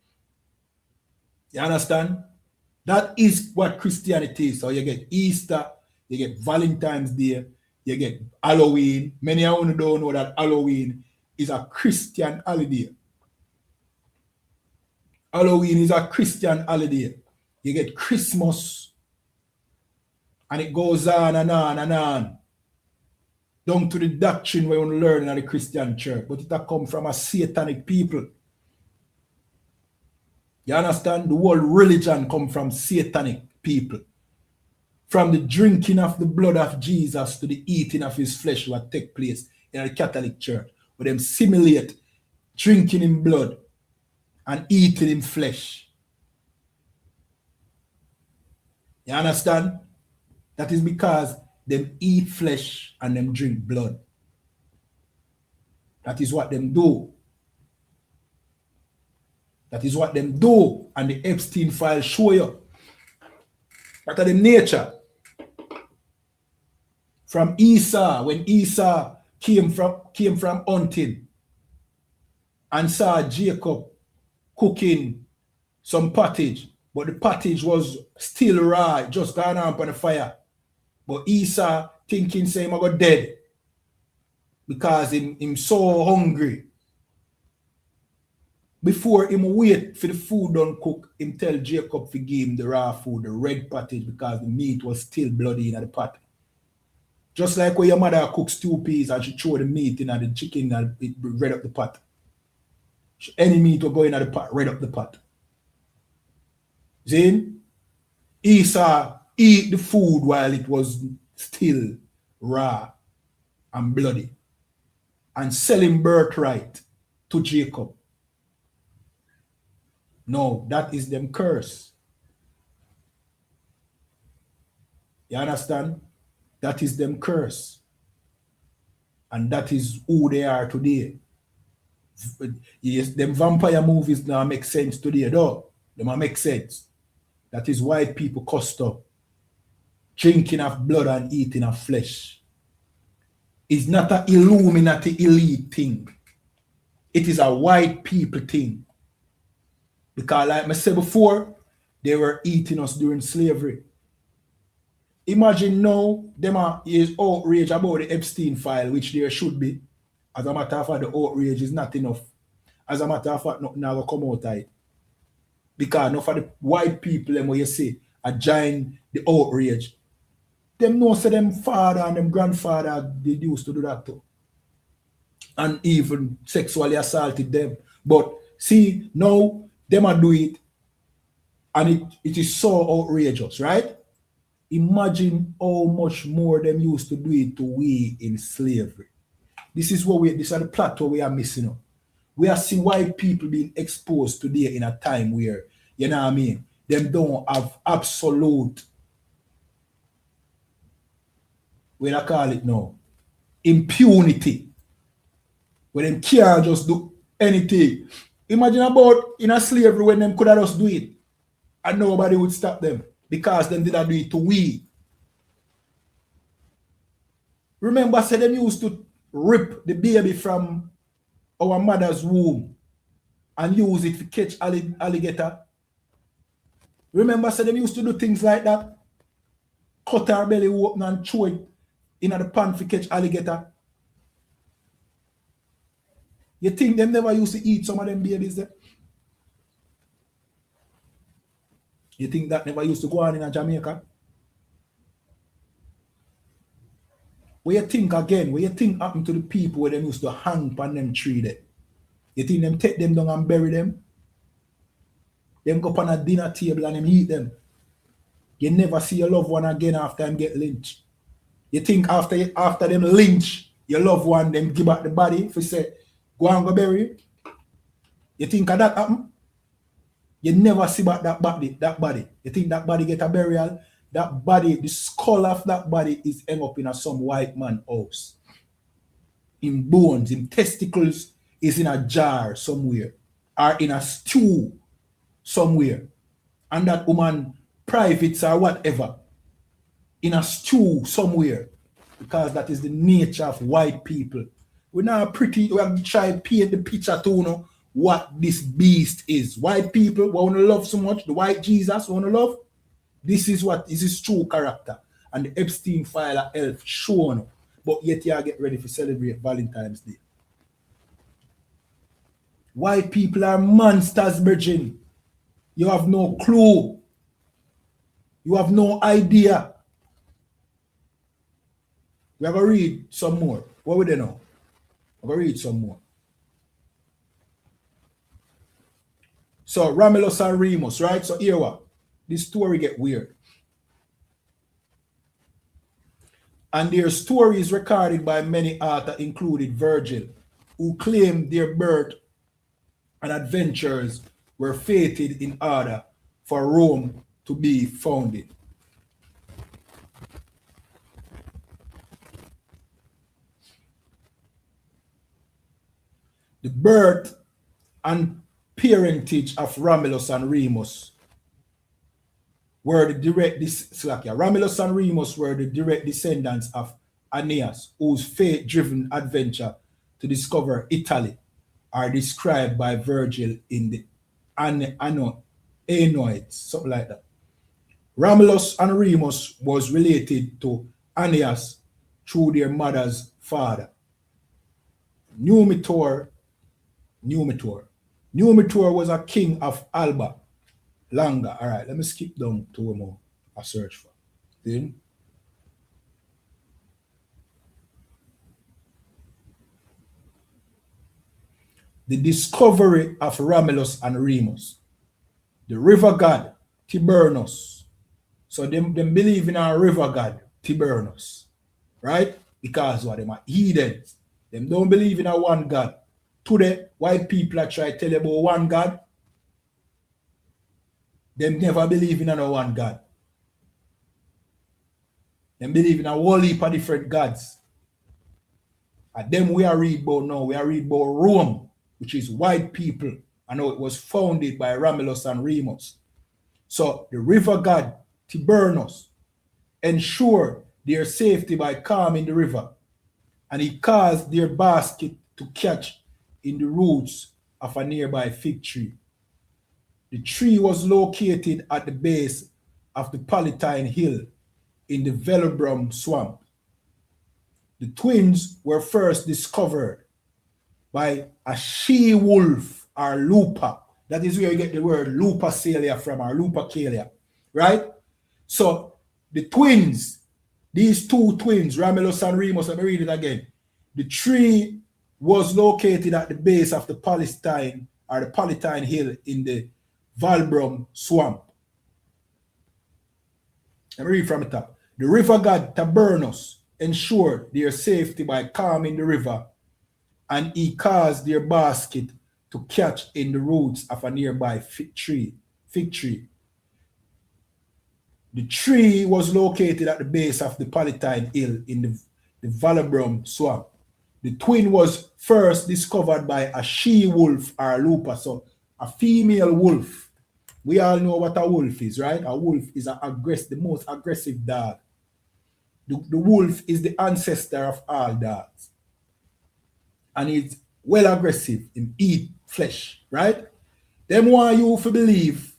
You understand? That is what Christianity is. So you get Easter, you get Valentine's Day, you get Halloween. Many of you don't know that Halloween is a Christian holiday. Halloween is a Christian holiday. You get Christmas, and it goes on and on and on. Down to the doctrine we want to learn in the Christian church. But it come from a satanic people. You understand? The whole religion come from satanic people. From the drinking of the blood of Jesus to the eating of his flesh what take place in the Catholic church. Where them simulate drinking in blood and eating in flesh. You understand? That is because them eat flesh and them drink blood. That is what them do. That is what them do. And the Epstein file show you. That is the nature. from Esau, when Esau came from hunting and saw Jacob cooking some pottage, but the pottage was still raw, just gone on the fire. But Esau thinking say him I got dead because him so hungry. Before him wait for the food done cook, him tell Jacob to give him the raw food, the red pottage, because the meat was still bloody in the pot. Just like when your mother cooks stew peas and she throw the meat in the chicken and it red up the pot. Any meat will go in the pot, red up the pot. Then Esau eat the food while it was still raw and bloody and sell him birthright to Jacob. No, that is them curse. You understand? That is them curse. And that is who they are today. Yes, them vampire movies now make sense today, though. Them make sense. That is white people custom. Drinking of blood and eating of flesh. It's not an Illuminati elite thing. It is a white people thing. Because like I said before, they were eating us during slavery. Imagine now, them is outrage about the Epstein file, which there should be. As a matter of fact, the outrage is not enough. As a matter of fact, nothing will come out of it. Because enough of the white people, them what you say, are join the outrage. Them know say them father and them grandfather, they used to do that too. And even sexually assaulted them. But see, now, them are do it, and it is so outrageous, right? Imagine how much more them used to do it to we in slavery. This is the plateau we are missing up. We are seeing white people being exposed today in a time where, you know what I mean, them don't have absolute, what I call it now, impunity. Where them can't just do anything. Imagine about in a slavery when them could have just do it and nobody would stop them because them did not do it to we. Remember, say them used to rip the baby from our mother's womb and use it to catch alligator. Remember, say them used to do things like that. Cut our belly open and throw it in the pan to catch alligator. You think them never used to eat some of them babies there? You think that never used to go on in Jamaica? What you think again? What you think happened to the people where them used to hang upon them tree there? You think them take them down and bury them? Them go up on a dinner table and them eat them. You never see your loved one again after them get lynched. You think after them lynch your loved one, them give back the body for say, go and go bury it? You think of that happen? You never see back that body. You think that body get a burial? That body, the skull of that body is hung up in some white man house. In bones, in testicles is in a jar somewhere. Or in a stew somewhere. And that woman privates or whatever. In a stew somewhere. Because that is the nature of white people. We're not pretty, we have to try to paint the picture to know what this beast is. White people want to love so much, the white Jesus want to love. This is true character. And the Epstein file of elf shown. But yet you get ready to celebrate Valentine's Day. White people are monsters, virgin. You have no clue. You have no idea. We are going to read some more. What would they know? I'm going to read some more. So, Romulus and Remus, right? So, here what? This story get weird. And their stories recorded by many authors, including Virgil, who claimed their birth and adventures were fated in order for Rome to be founded. The birth and parentage of Romulus and Remus were the direct Romulus and Remus were the direct descendants of Aeneas, whose fate-driven adventure to discover Italy are described by Virgil in the Aeneid, something like that. Romulus and Remus was related to Aeneas through their mother's father. Numitor was a king of Alba. Langa. All right, let me skip down to more I search for. Then the discovery of Romulus and Remus. The river god Tibernus. So them believe in a river god Tibernus. Right? Because what them are heathens. Them don't believe in a one God. Today, white people are trying to tell you about one God. Them never believe in another one God. Them believe in a whole heap of different gods. And them we are read about now. We are read about Rome, which is white people. I know it was founded by Romulus and Remus. So the river god Tibernus ensured their safety by calming the river, and he caused their basket to catch in the roots of a nearby fig tree. The tree was located at the base of the Palatine Hill in the Velobrum swamp. The twins were first discovered by a she-wolf or lupa. That is where you get the word lupercalia from, or lupercalia, right? So the twins, these two twins, Romulus and Remus, let me read it again. The tree was located at the base of the Palatine Hill in the Velobrum swamp. Let me read from the top. The river god Tibernus ensured their safety by calming the river, and he caused their basket to catch in the roots of a nearby fig tree. The tree was located at the base of the Palatine Hill in the Velobrum swamp. The twin was first discovered by a she-wolf or a lupa, so a female wolf. We all know what a wolf is, right? A wolf is the most aggressive dog. The wolf is the ancestor of all dogs. And it's well aggressive and eat flesh, right? Them want you to believe,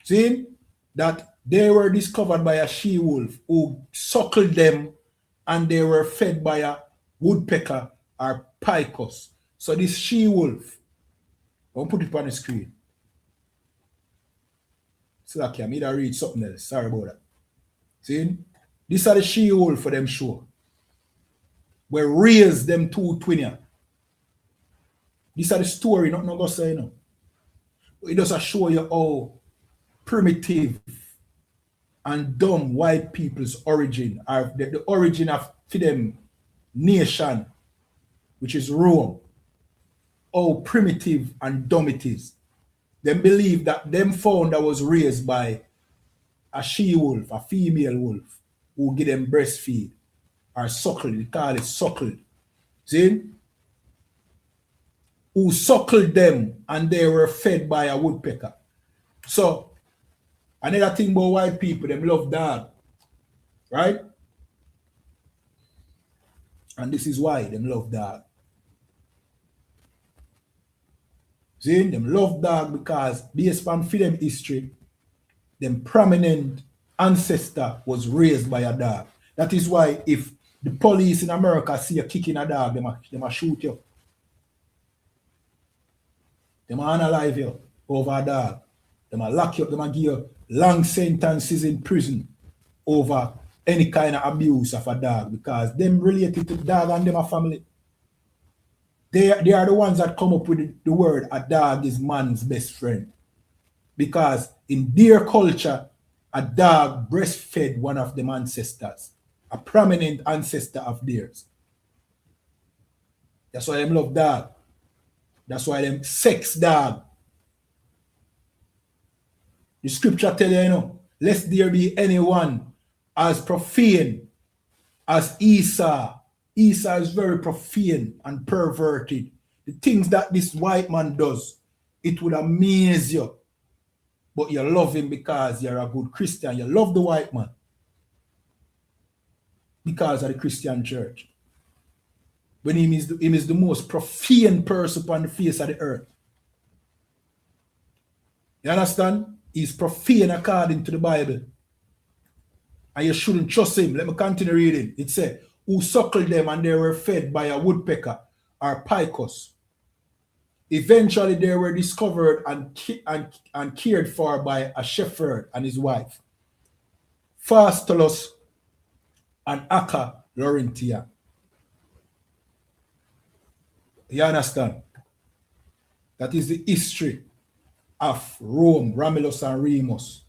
see, that they were discovered by a she-wolf who suckled them, and they were fed by a woodpecker or picus. So this she-wolf, I'll put it on the screen. So okay, I need to read something else. Sorry about that. See? These are the she-wolf for them sure. We raise them two twinnies. These are the story, not go say no. It does show you how primitive and dumb white people's origin are, the origin of them nation, which is Rome. How primitive and dumb it is. They believe that them founder was raised by a she-wolf, a female wolf, who give them breastfeed or suckle, they call it suckled. See? Who suckled them, and they were fed by a woodpecker. So, another thing about white people, them love dog, right? And this is why them love dog. See, them love dog because based on film history, them prominent ancestor was raised by a dog. That is why if the police in America see you kicking a dog, them a shoot you. Them a unalive you over a dog. Them a lock you up, them a give you long sentences in prison over any kind of abuse of a dog, because them related to dog and them a family. They are the ones that come up with the word a dog is man's best friend. Because in their culture, a dog breastfed one of them ancestors, a prominent ancestor of theirs. That's why them love dog. That's why them sex dog. The scripture tell you, lest there be anyone as profane as Esau. Esau is very profane and perverted. The things that this white man does, it would amaze you. But you love him because you're a good Christian. You love the white man. because of the Christian church. When him is the most profane person upon the face of the earth. You understand? He's profane according to the Bible. And you shouldn't trust him. Let me continue reading. It said, who suckled them and they were fed by a woodpecker or picus. Eventually they were discovered and cared for by a shepherd and his wife, Faustulus and Acca Laurentia. You understand? That is the history of Rome, Romulus and Remus,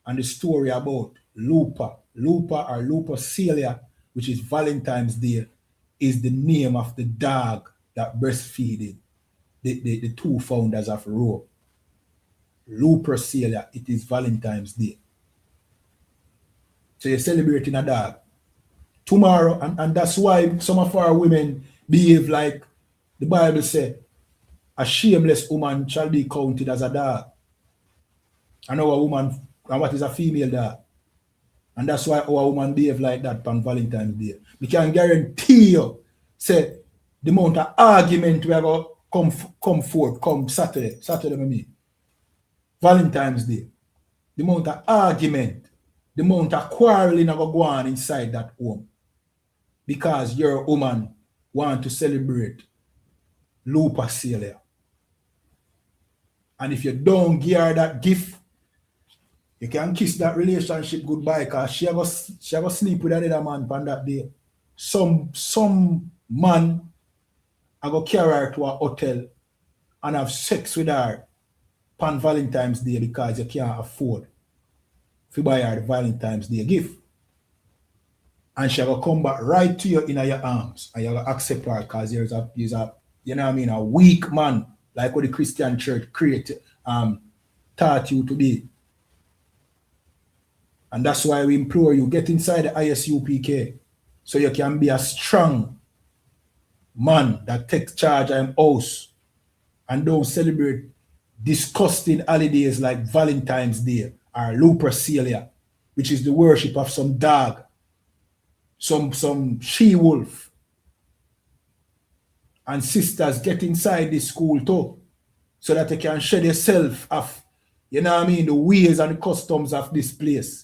and the story about Lupa or Lupercalia, which is Valentine's Day, is the name of the dog that breastfeeded the two founders of Rome. Lupercalia, it is Valentine's Day. So you're celebrating a dog. Tomorrow, and that's why some of our women behave like the Bible says, a shameless woman shall be counted as a dog. And our woman, and what is a female dog? And that's why our woman behave like that on Valentine's Day. We can guarantee you, say, the amount of argument we are going to come forth, come Saturday, I mean, Valentine's Day. The amount of argument, the amount of quarreling are going to go on inside that home. Because your woman want to celebrate Lupercalia. And if you don't give her that gift, you can kiss that relationship goodbye, because she go sleep with another man on that day. Some man I go carry her to a hotel and have sex with her on Valentine's Day because you can't afford to buy her the Valentine's Day gift. And she will come back right to you in your arms and you will accept her because there's a you know what I mean, a weak man, like what the Christian church taught you to be. And that's why we implore you, get inside the ISUPK so you can be a strong man that takes charge of his house and don't celebrate disgusting holidays like Valentine's Day or Lupercalia, which is the worship of some dog, some she-wolf. And sisters, get inside this school too, so that you can shed yourself of, you know what I mean, the ways and the customs of this place,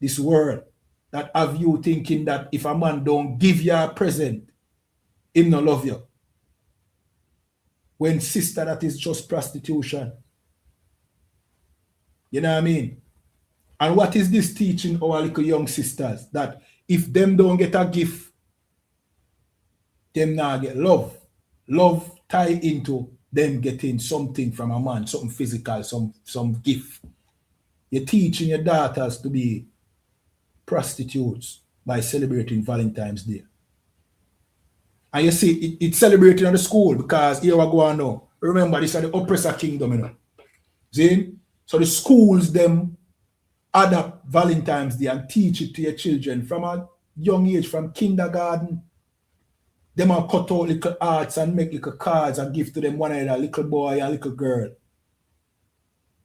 this world, that have you thinking that if a man don't give you a present, him not love you. When sister, that is just prostitution. You know what I mean? And what is this teaching our little young sisters? That if them don't get a gift, them not get love. Love tie into them getting something from a man, something physical, some gift. You're teaching your daughters to be prostitutes by celebrating Valentine's Day. And you see, it's celebrated in the school because here we go on now. Remember, this is the oppressor kingdom, you know. See? So the schools, them adapt Valentine's Day and teach it to your children from a young age, from kindergarten. Them are cut out little arts and make little cards and give to them one another, little boy and little girl.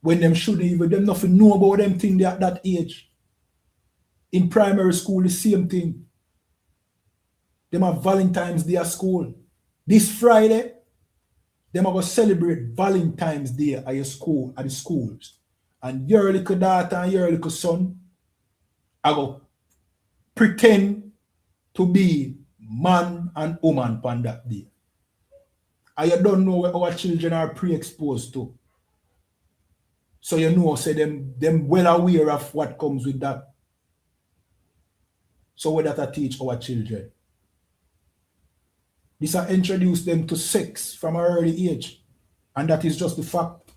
When them shouldn't even, them nothing know about them thing at that age. In primary school, the same thing. Them have Valentine's Day at school. This Friday, them are going to celebrate Valentine's Day at your school, at the schools. And your little daughter and your little son are going to pretend to be man and woman on that day. And you don't know where our children are pre-exposed to. So you know, say them well aware of what comes with that. So we that I teach our children. This I introduce them to sex from an early age. And that is just the fact.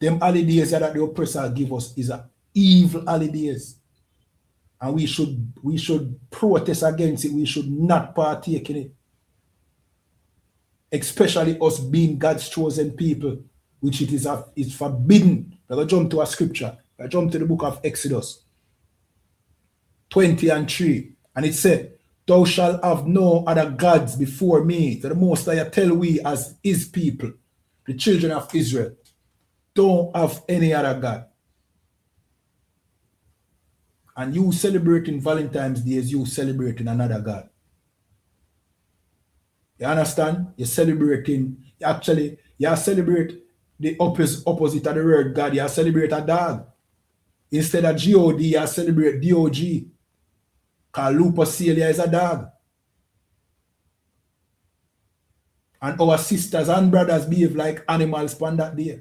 Them holidays that the oppressor give us is a evil holidays. And we should protest against it. We should not partake in it. Especially us being God's chosen people, which it is forbidden. I'm going to jump to a scripture. I jump to the book of Exodus 20:3. And it said, thou shalt have no other gods before me. To the most I tell we as his people, the children of Israel, don't have any other God. And you celebrating Valentine's Day is you celebrating another God. You understand? You're celebrating, actually, you celebrate the opposite of the word God. You celebrate a dog. Instead of God, you celebrate DOG. Because Lupacelia is a dog. And our sisters and brothers behave like animals on that day.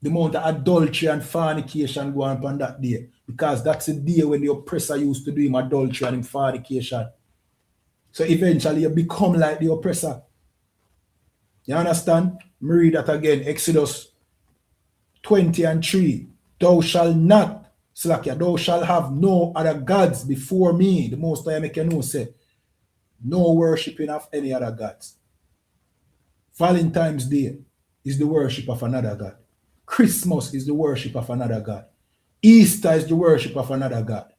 The amount of adultery and fornication go on that day. Because that's the day when the oppressor used to do him adultery and him fornication. So eventually you become like the oppressor. You understand? Let me read that again. Exodus 20:3. Thou shalt not, Slakia, thou shalt have no other gods before me. The Most High make you know, say, no worshiping of any other gods. Valentine's Day is the worship of another God. Christmas is the worship of another God. Easter is the worship of another God.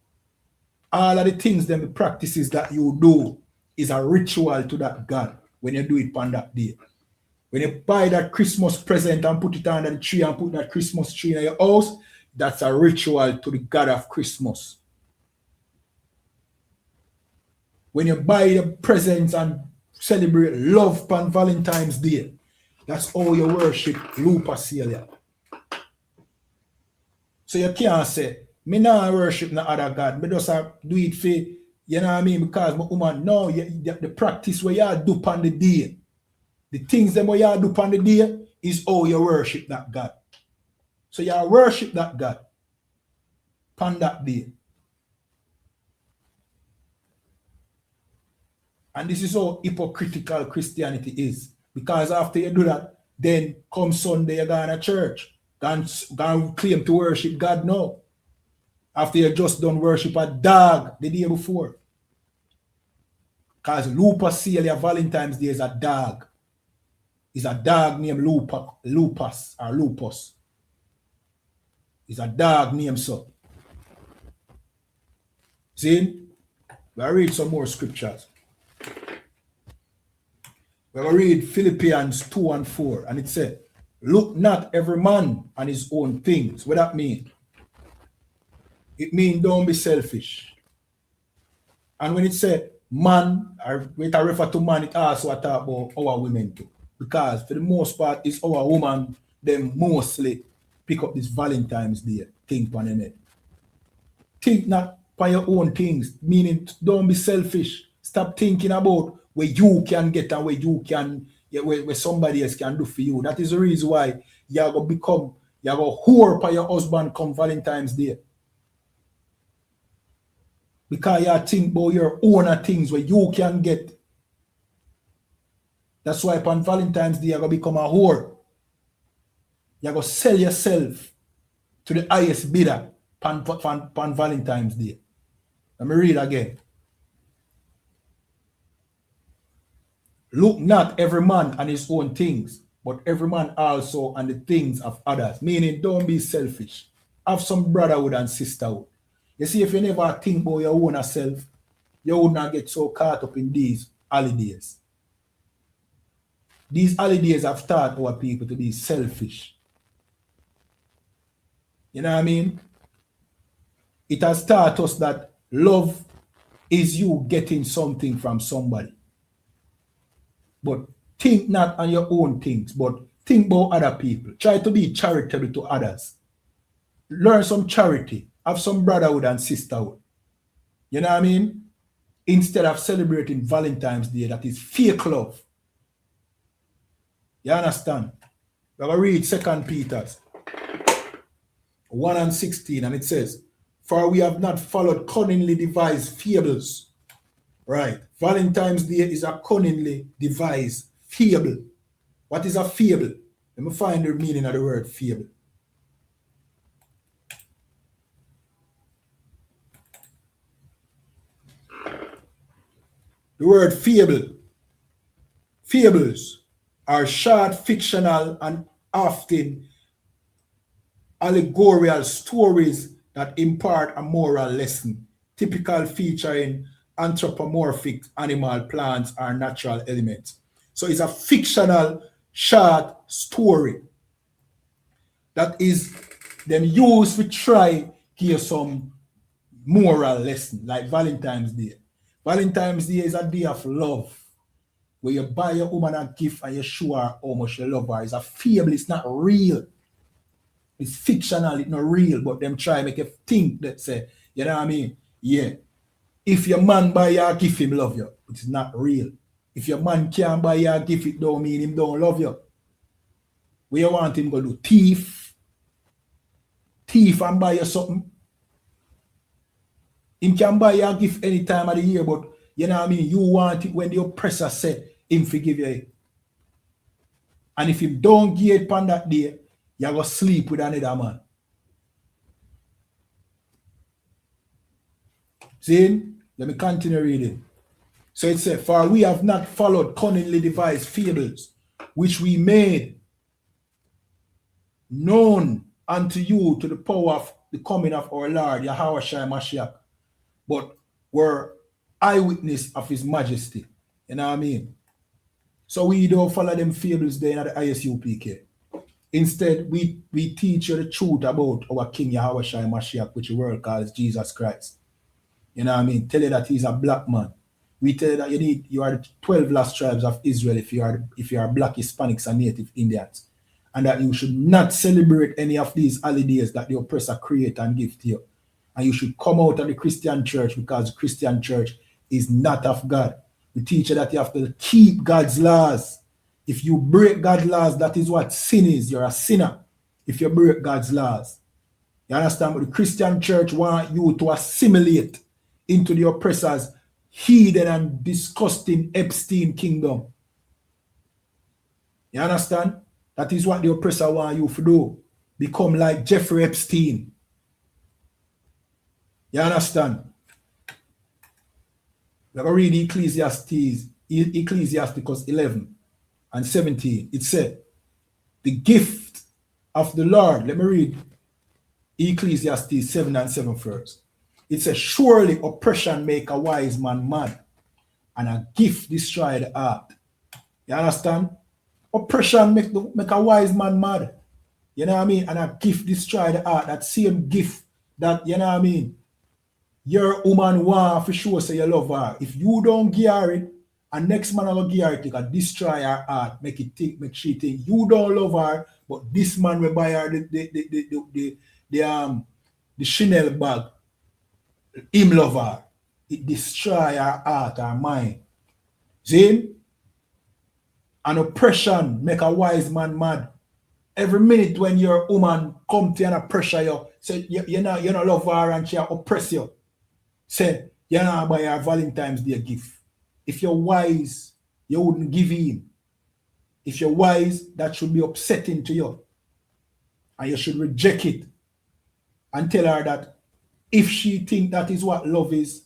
All of the things, them, the practices that you do is a ritual to that God when you do it on that day. When you buy that Christmas present and put it under the tree and put that Christmas tree in your house, that's a ritual to the God of Christmas. When you buy the presents and celebrate love on Valentine's Day, that's how you worship Lupacelia. So you can't say, me not worship no other God, me just do it for, you know what I mean, because my woman, no, the practice where you do on the day, the things that you do on the day is how you worship that God. So you worship that God on that day. And this is how hypocritical Christianity is. Because after you do that, then come Sunday, you go to church. Go claim to worship God now. After you just done worship a dog the day before. Because Lupacelia Valentine's Day is a dog. It's a dog named Lupus or Lupus. It's a dog named so. See? We'll read some more scriptures. We'll read Philippians 2:4, and it said, look not every man on his own things. What that mean? It means don't be selfish. And when it said man, or when I refer to man, it also talk about our women too. Because for the most part, it's our woman, them mostly pick up this Valentine's Day thing on them head. Think not by your own things, meaning don't be selfish. Stop thinking about where you can get and where you can, where somebody else can do for you. That is the reason why you're going to become, you're going to whore by your husband come Valentine's Day. Because you think about your own things where you can get. That's why on Valentine's Day you're going to become a whore. You're going to sell yourself to the highest bidder on Valentine's Day. Let me read again. Look not every man on his own things, but every man also on the things of others. Meaning, don't be selfish. Have some brotherhood and sisterhood. You see, if you never think about your own self, you would not get so caught up in these holidays. These holidays have taught our people to be selfish. You know what I mean? It has taught us that love is you getting something from somebody. But think not on your own things, but think about other people. Try to be charitable to others. Learn some charity. Have some brotherhood and sisterhood. You know what I mean? Instead of celebrating Valentine's Day, that is fake love. You understand? We're going to read 2 Peter 1:16, and it says, for we have not followed cunningly devised fables. Right. Valentine's Day is a cunningly devised fable. What is a fable? Let me find the meaning of the word fable. The word fable. Fables are short, fictional, and often allegorical stories that impart a moral lesson, typical featuring anthropomorphic animal, plants, or natural elements. So it's a fictional short story that is then used to try give some moral lesson, like Valentine's Day. Valentine's Day is a day of love, where you buy a woman a gift and you show her how much you love her. It's a fable, it's not real. It's fictional, it's not real, but them try make you think that say, you know what I mean? Yeah. If your man buy you a gift, him love you. It's not real. If your man can't buy you a gift, it don't mean him don't love you. What you want him to do? Thief and buy you something. Him can buy you a gift any time of the year, but you know what I mean? You want it when the oppressor said him forgive you it. And if him don't give it on that day, you go sleep with another man. See? Let me continue reading. So it said, for we have not followed cunningly devised fables, which we made known unto you to the power of the coming of our Lord, Yahweh Shai Mashiach, but were eyewitness of his majesty. You know what I mean? So we don't follow them fables there in the ISUPK. Instead, we teach you the truth about our King Yahweh Shai Mashiach, which the world calls Jesus Christ. You know what I mean? Tell you that he's a black man. We tell you that you are the 12 lost tribes of Israel if you are black Hispanics and Native Indians. And that you should not celebrate any of these holidays that the oppressor create and give to you. And you should come out of the Christian church because the Christian church is not of God. We teach you that you have to keep God's laws. If you break God's laws, that is what sin is. You're a sinner if you break God's laws. You understand? But the Christian church want you to assimilate into the oppressor's heathen and disgusting Epstein kingdom. You understand? That is what the oppressor want you to do. Become like Jeffrey Epstein. You understand? Let me read Ecclesiasticus 11 and 17. It said, the gift of the Lord. Let me read Ecclesiastes 7 and 7 first. It says, surely oppression make a wise man mad, and a gift destroy the heart. You understand? Oppression make a wise man mad. You know what I mean? And a gift destroy the heart. That same gift that, you know what I mean, your woman want for sure say you love her. If you don't give her it, and next man will give her it, you can destroy her heart, make she think you don't love her, but this man will buy her the Chanel bag. Him love her. It destroy her heart, her mind. See? And oppression make a wise man mad. Every minute when your woman come to you and pressure you, say you not love her and she oppress you. Say you not buy her Valentine's Day gift. If you're wise, you wouldn't give in. If you're wise, that should be upsetting to you. And you should reject it. And tell her that if she think that is what love is,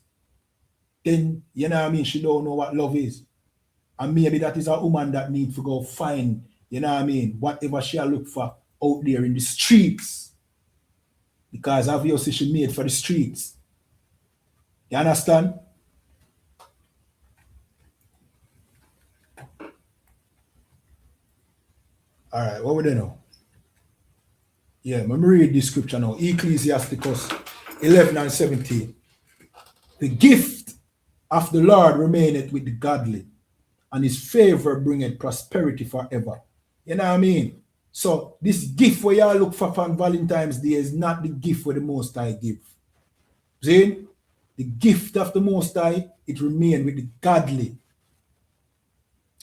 then you know what I mean, she don't know what love is. And maybe that is a woman that needs to go find, you know what I mean, whatever she look for out there in the streets. Because obviously she made for the streets. You understand? Alright, what would they know? Yeah, let me read this scripture now. Ecclesiasticus 11 and 17. The gift of the Lord remaineth with the godly, and his favor bringeth prosperity forever. You know what I mean? So this gift where y'all look for on Valentine's Day is not the gift where the Most High give. See? The gift of the Most High, it remained with the godly.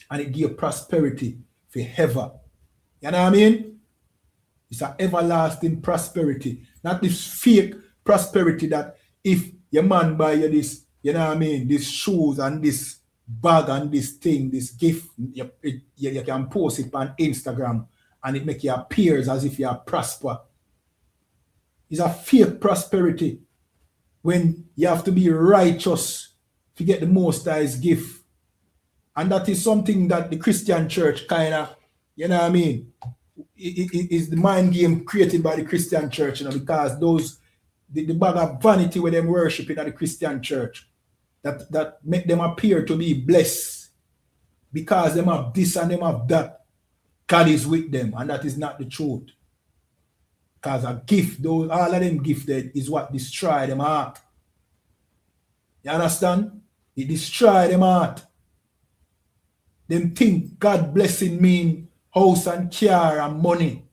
And it give prosperity forever. You know what I mean? It's an everlasting prosperity. Not this fake prosperity that if your man buy you this, you know what I mean, these shoes and this bag and this thing, this gift, you can post it on Instagram and it make you appear as if you are prosper. It's a fake prosperity when you have to be righteous to get the Most High's gift. And that is something that the Christian church kind of, you know what I mean, it is the mind game created by the Christian church, you know, because those, the bag of vanity with them worshiping at the Christian church, that make them appear to be blessed because them have this and them have that. God is with them, and that is not the truth. Because a gift, all of them gifted is what destroy them heart. You understand? It destroy them heart. Them think God blessing mean house and car and money.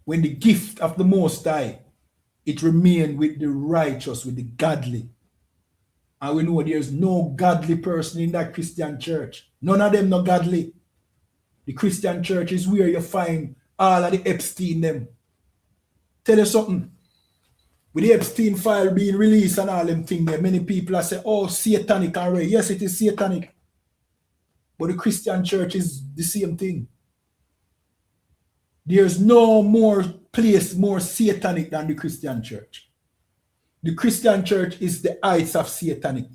When the gift of the Most High, it remain with the righteous, with the godly. And we know there's no godly person in that Christian church. None of them no godly. The Christian church is where you find all of the Epstein them. Tell you something. With the Epstein file being released and all them things there, many people are saying, oh, satanic array. Yes, it is satanic. But the Christian church is the same thing. There's no more place more satanic than the Christian church. The Christian church is the heights of satanic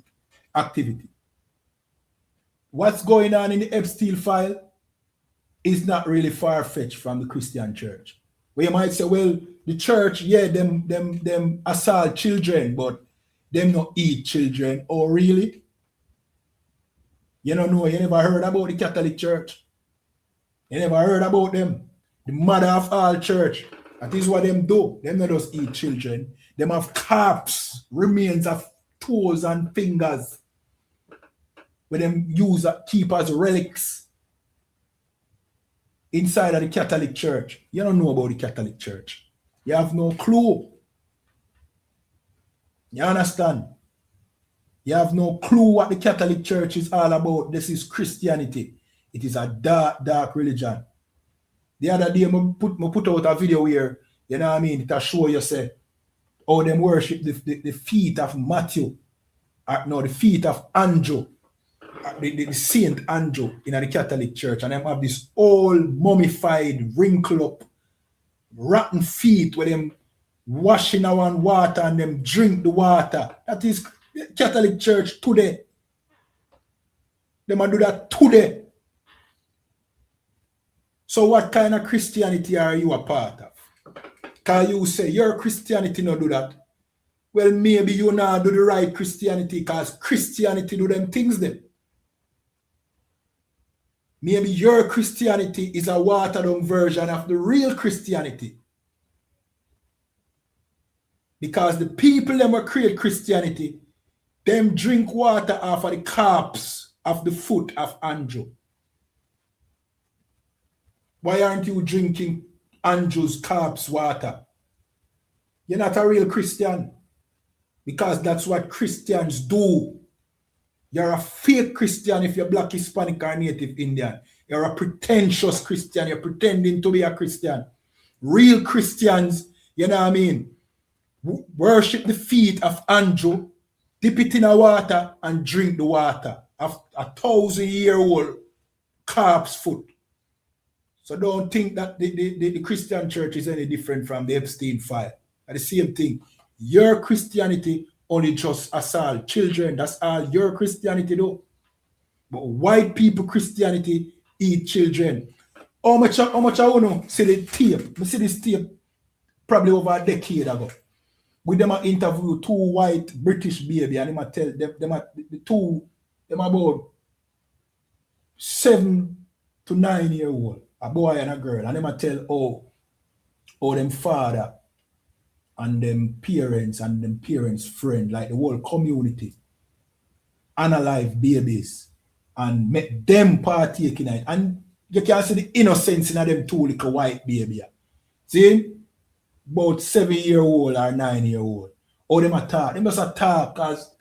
activity. What's going on in the Epstein file is not really far-fetched from the Christian church. Where you might say, well, the church, yeah, them assault children, but them not eat children. Oh, really? You don't know, you never heard about the Catholic Church. You never heard about them. The mother of all church. That is what them do. Them not just eat children. Them have corpse, remains of toes and fingers. Where them use keep as relics inside of the Catholic Church. You don't know about the Catholic Church. You have no clue. You understand? You have no clue what the Catholic Church is all about. This is Christianity. It is a dark, dark religion. The other day, I put out a video where, you know what I mean, it show you say, how them worship the feet of Matthew. No, the feet of Andrew. The Saint Andrew in the Catholic Church. And them have this old, mummified, wrinkled up, rotten feet where them washing our water and them drink the water. That is Catholic Church today. They might do that today. So what kind of Christianity are you a part of? Can you say your Christianity not do that? Well, maybe you not do the right Christianity because Christianity do them things then. Maybe your Christianity is a watered down version of the real Christianity. Because the people that were create Christianity, them drink water off of the corpse of the foot of Andrew. Why aren't you drinking Andrew's corpse water? You're not a real Christian. Because that's what Christians do. You're a fake Christian if you're Black, Hispanic, or Native Indian. You're a pretentious Christian. You're pretending to be a Christian. Real Christians, you know what I mean, worship the feet of Andrew, dip it in the water, and drink the water of a 1,000-year-old corpse foot. So don't think that the Christian church is any different from the Epstein file. It's the same thing. Your Christianity only just assault children. That's all your Christianity do. But white people Christianity eat children. How much I want to see the tape? I see this tape probably over a decade ago. With them I interview two white British baby and I tell them about 7 to 9 year old, a boy and a girl, and them tell how them father and them parents friend, like the whole community, analyze babies and make them partake in it. And you can see the innocence in them two little white baby. See? About 7-year-old or 9-year-old. Or them attack. Them just attack because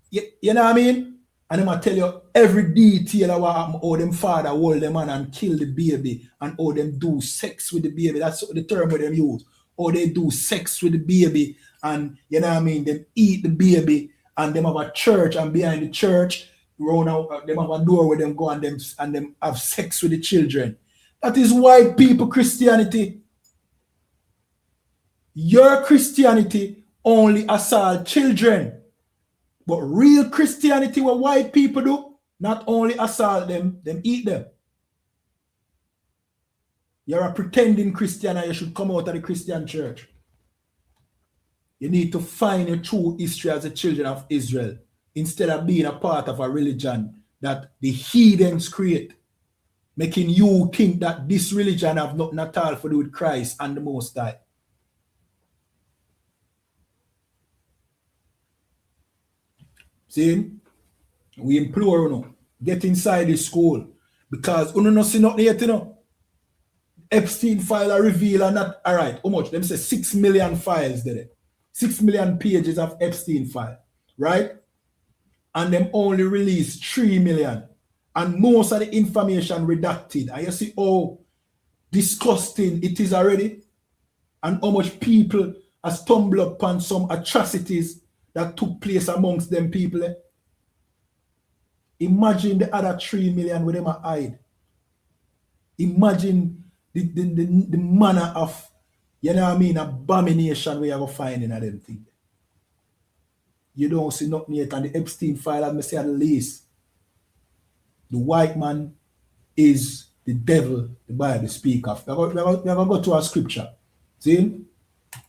you know what I mean? And them tell you every detail of what happened, how them father hold them man and kill the baby, and how them do sex with the baby. That's the term that them use. Or they do sex with the baby, and you know what I mean, them eat the baby, and them have a church, and behind the church, round out, them have a door where them go and them have sex with the children. That is white people Christianity. Your Christianity only assault children. But real Christianity, what white people do, not only assault them, them eat them. You're a pretending Christian and you should come out of the Christian church. You need to find your true history as the children of Israel instead of being a part of a religion that the heathens create, making you think that this religion have nothing at all to do with Christ and the Most High. See? We implore you, get inside the school. Because you don't see nothing yet, you know. Epstein file are reveal and not, all right, how much? Them say 6 million files there. 6 million pages of Epstein file, right? And them only release 3 million. And most of the information redacted. And you see how disgusting it is already, and how much people have stumbled upon some atrocities that took place amongst them people. Imagine the other 3 million with them hide. Imagine the manner of, you know what I mean, abomination we are finding in them things. You don't see nothing yet. And the Epstein file, as I say at the least, the white man is the devil, the Bible speak of. We're going to go to our scripture. See?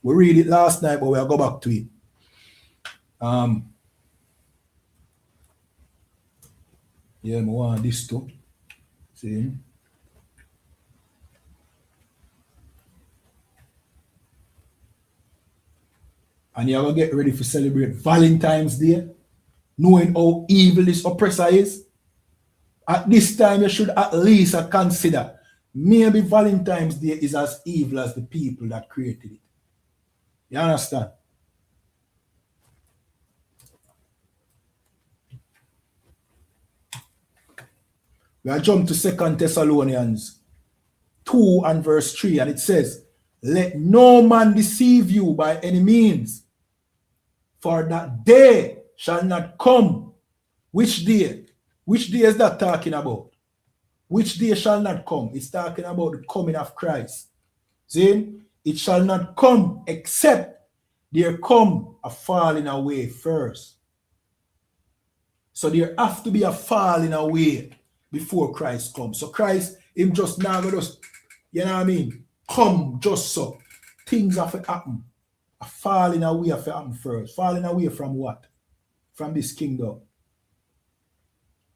We read it last night, but we'll go back to it. Yeah, I want this too. See? And you're going to get ready to celebrate Valentine's Day, knowing how evil this oppressor is. At this time, you should at least consider maybe Valentine's Day is as evil as the people that created it. You understand? We are jump to 2 Thessalonians 2 and verse 3, and it says, let no man deceive you by any means, for that day shall not come. Which day? Which day is that talking about? Which day shall not come? It's talking about the coming of Christ. See? It shall not come except there come a falling away first. So there have to be a falling away before Christ comes. So Christ, him just now go just, you know what I mean? Come just so. Things have to happen. A falling away have to happen first. Falling away from what? From this kingdom.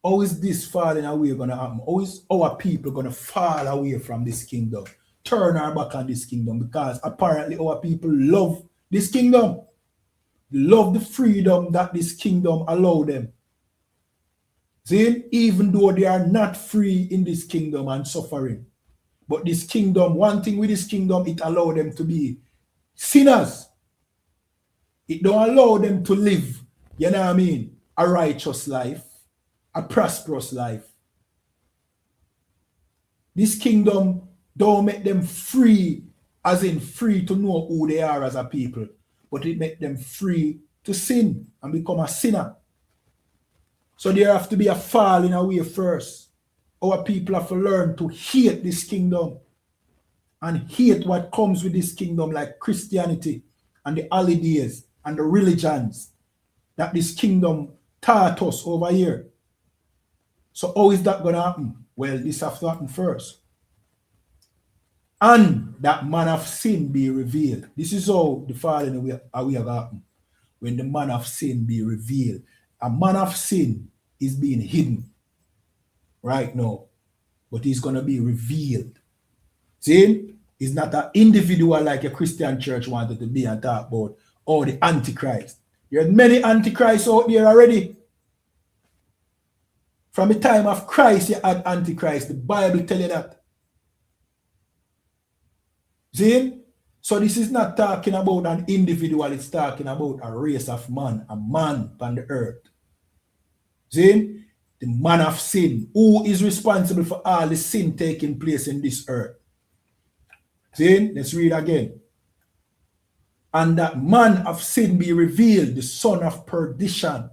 How is this falling away going to happen? How is our people going to fall away from this kingdom? Turn our back on this kingdom, because apparently our people love this kingdom. Love the freedom that this kingdom allow them. See, even though they are not free in this kingdom and suffering. But this kingdom, one thing with this kingdom, it allow them to be sinners. It don't allow them to live, you know what I mean, a righteous life, a prosperous life. This kingdom don't make them free, as in free to know who they are as a people, but it make them free to sin and become a sinner. So there have to be a falling away first. Our people have to learn to hate this kingdom and hate what comes with this kingdom, like Christianity and the holidays and the religions that this kingdom taught us over here. So how is that going to happen? Well, this has to happen first. And that man of sin be revealed. This is how the falling away have happened. When the man of sin be revealed. A man of sin is being hidden right now, but he's going to be revealed. See? It's not an individual like a Christian church wanted to be and talk about, or the Antichrist. There are many Antichrists out there already. From the time of Christ, you had Antichrist. The Bible tell you that. See? So this is not talking about an individual, it's talking about a race of man, a man on the earth. See? The man of sin, who is responsible for all the sin taking place in this earth. See? Let's read again. And that man of sin be revealed, the son of perdition.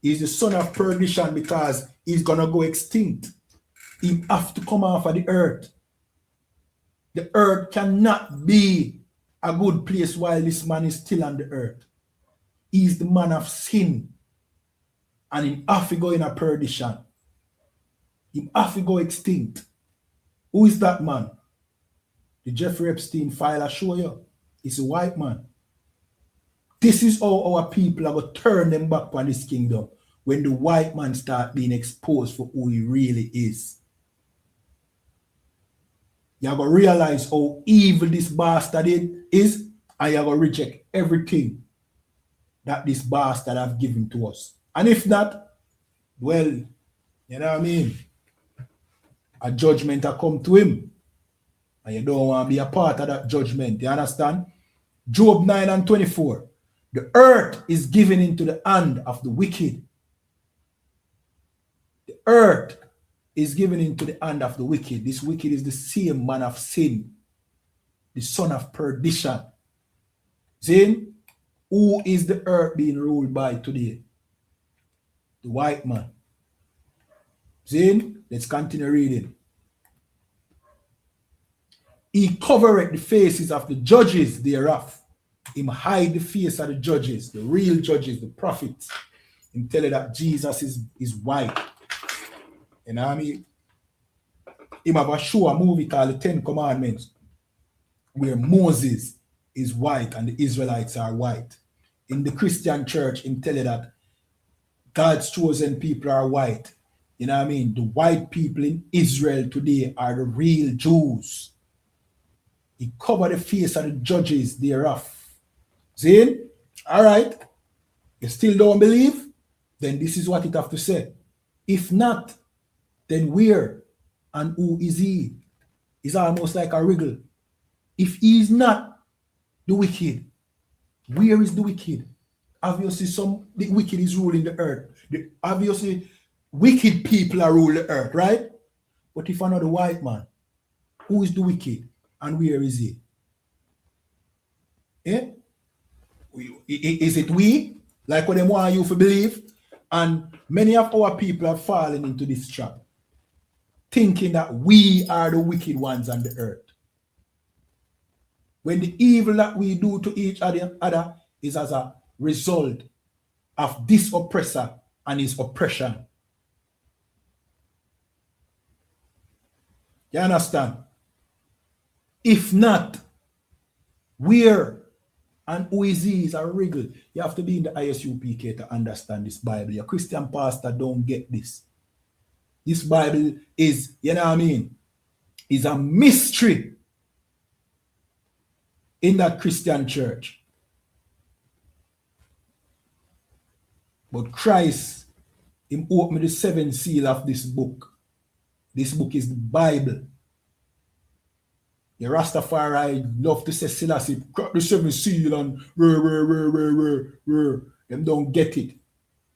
He's the son of perdition because he's going to go extinct. He have to come off of the earth. The earth cannot be a good place while this man is still on the earth. He's the man of sin. And he have to go in a perdition. He have to go extinct. Who is that man? The Jeffrey Epstein file I show you. It's a white man. This is how our people are going to turn them back on this kingdom when the white man start being exposed for who he really is. You're going to realize how evil this bastard is, and you're going to reject everything that this bastard have given to us. And if not, well, you know what I mean? A judgment will come to him. And you don't want to be a part of that judgment. You understand? Job 9:24. The earth is given into the hand of the wicked. The earth is given into the hand of the wicked. This wicked is the same man of sin, the son of perdition. See? Who is the earth being ruled by today? The white man. See? Let's continue reading. He covereth the faces of the judges thereof. Him hide the face of the judges, the real judges, the prophets. Him tell you that Jesus is white. You know what I mean? Him have a show, a movie called The 10 Commandments, where Moses is white and the Israelites are white. In the Christian church, him tell you that God's chosen people are white. You know what I mean? The white people in Israel today are the real Jews. He covered the face of the judges thereof. See? All right. You still don't believe? Then this is what it have to say. If not, then where and who is he? It's almost like a riddle. If he is not the wicked, where is the wicked? Obviously, the wicked is ruling the earth. Obviously, wicked people are ruling the earth, right? But if another white man, who is the wicked and where is he? Eh? Is it we? Like what they want you to believe? And many of our people have fallen into this trap, thinking that we are the wicked ones on the earth. When the evil that we do to each other is as a result of this oppressor and his oppression. You understand? If not, where and who is he is a wriggle. You have to be in the ISUPK to understand this Bible. Your Christian pastor don't get this. This Bible is, you know what I mean, is a mystery in that Christian church. But Christ, him opened the 7th seal of this book. This book is the Bible. The Rastafari love to say Selassie, crack the 7th seal and them don't get it.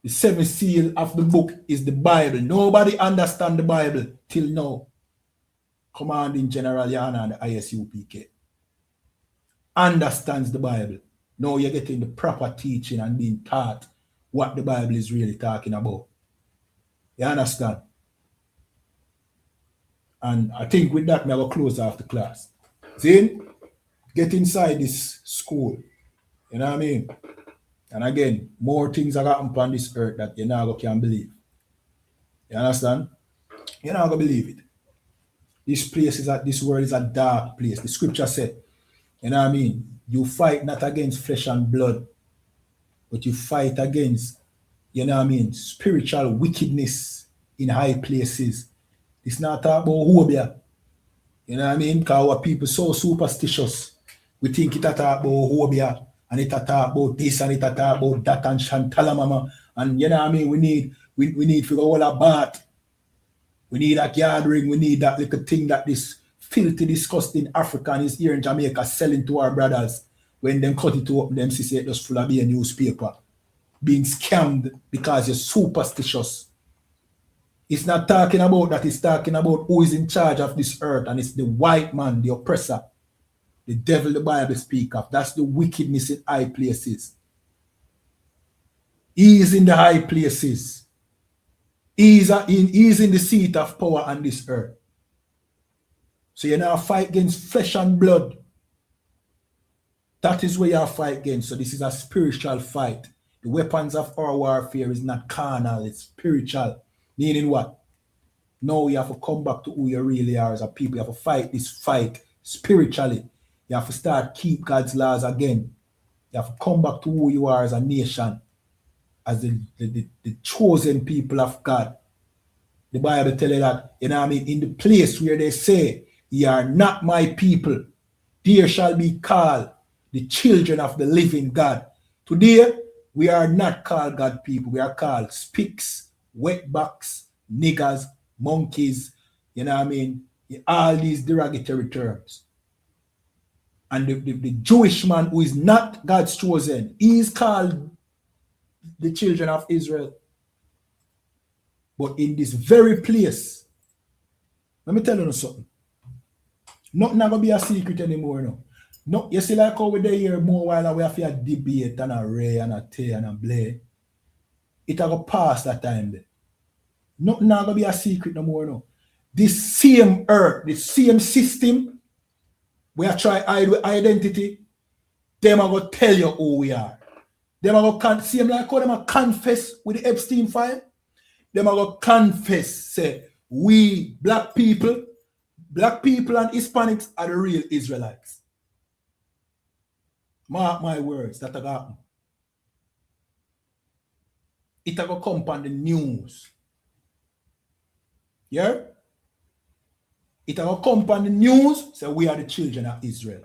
The 7th seal of the book is the Bible. Nobody understand the Bible till now. Commanding General YAHANNA and the ISUPK understands the Bible. Now you're getting the proper teaching and being taught what the Bible is really talking about. You understand? And I think with that, I will close off the class. See? Get inside this school. You know what I mean? And again, more things are happening on this earth that you never can believe. You understand? You're not going to believe it. This world is a dark place. The scripture said, you know what I mean? You fight not against flesh and blood, but you fight against, you know what I mean, spiritual wickedness in high places. It's not talk about Hobia. You know what I mean? Because our people so superstitious. We think it talk about Hobia, and it talk about this, and it talk about that, and Shantala Mama. And you know what I mean? We need to go all about. We need that gathering. We need that little thing that this filthy, disgusting African is here in Jamaica selling to our brothers. When them cut it to open them, see it just full of a newspaper. Being scammed because you're superstitious. It's not talking about that. It's talking about who is in charge of this earth. And it's the white man, the oppressor. The devil the Bible speak of. That's the wickedness in high places. He is in the high places. He is in the seat of power on this earth. So you now fight against flesh and blood. That is where you fight against. So this is a spiritual fight. The weapons of our warfare is not carnal, it's spiritual. Meaning what? Now you have to come back to who you really are as a people. You have to fight this fight spiritually. You have to start keep God's laws again. You have to come back to who you are as a nation, as the chosen people of God. The Bible tells you that, you know what I mean, in the place where they say, ye are not my people, there shall be called the children of the living God. Today, We are not called God people. We are called spicks, wetbacks, niggers, monkeys, you know what I mean? All these derogatory terms. And the Jewish man who is not God's chosen, he is called the children of Israel. But in this very place, let me tell you something. Nothing not gonna be a secret anymore. No, you see, like how we there here more while we have to debate and a ray and a tear and a blay. It will pass that time there. Nothing not gonna be a secret no more. No. This same earth, the same system, we are trying to hide with identity. Them are gonna tell you who we are. Them are gonna same like how them are confess with the Epstein file. Them are gonna confess, say we black people and Hispanics are the real Israelites. Mark my words, that will happen. It will come on the news. Yeah? It will come on the news, so we are the children of Israel.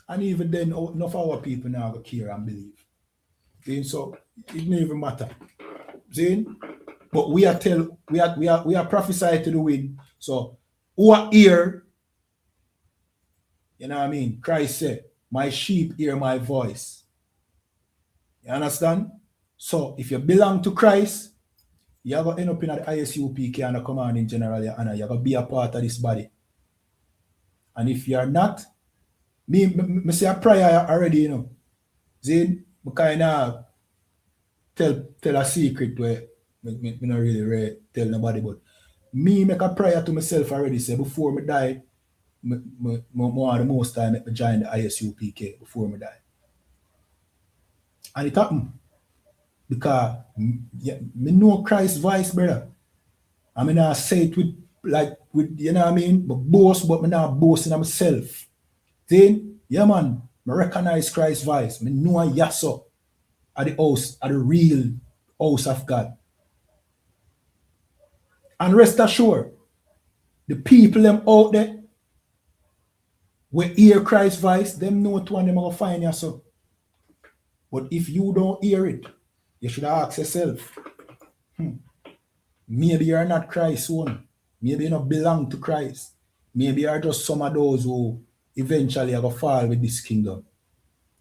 And even then, enough of our people now go care and believe. See? So it doesn't even matter. See? But we are prophesied to the wind. So who are here? You know what I mean? Christ said, my sheep hear my voice. You understand? So if you belong to Christ, you're going to end up in the ISUPK and the commanding general, you're going to be a part of this body. And if you're not, me say a prayer already, you know. See, I kind of tell a secret where me not really tell nobody, but me make a prayer to myself already, say before me die, more the most time I join the ISUPK before me die. And it happened. Because me know Christ's voice, brother. I mean, I say it with you know what I mean? But boast, but me not boasting of myself. Then, yeah, man, I recognize Christ's voice. I know Yaso at the house, at the real house of God. And rest assured, the people them out there, we hear Christ's voice, them know what one them will find Yaso. But if you don't hear it, you should ask yourself, maybe you're not Christ's own. Maybe you don't belong to Christ. Maybe you're just some of those who eventually are going to fall with this kingdom.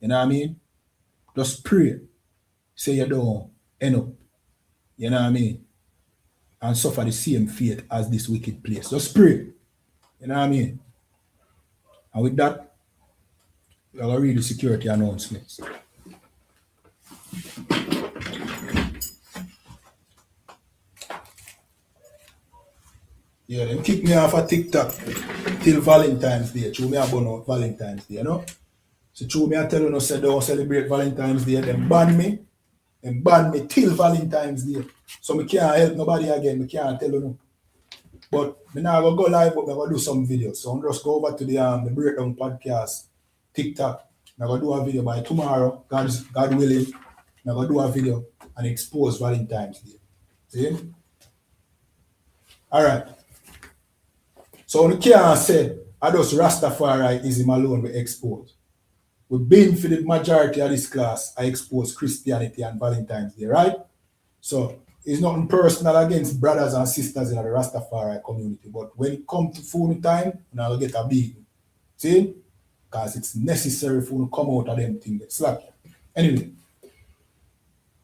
You know what I mean? Just pray. Say you don't end up. You know what I mean? And suffer the same fate as this wicked place. Just pray. You know what I mean? And with that, we're going to read the security announcements. Yeah, them kick me off of TikTok till Valentine's Day. True me about Valentine's Day, you know? So true me I tell you no say don't celebrate Valentine's Day. Them ban me till Valentine's Day. So me can't help nobody again. Me can't tell you no. But me now go live, but me go do some videos. So I'm just go over to the Breakdown Podcast TikTok. I'm gonna do a video by tomorrow, God willing. I'm gonna do a video and expose Valentine's Day. See? Alright. So the can't say, I just Rastafari is him alone we expose. We've been for the majority of this class, I expose Christianity and Valentine's Day, right? So it's nothing personal against brothers and sisters in the Rastafari community, but when it comes to phone time, now we'll get a beating. See? Because it's necessary for you to come out of them things. Slack. Anyway.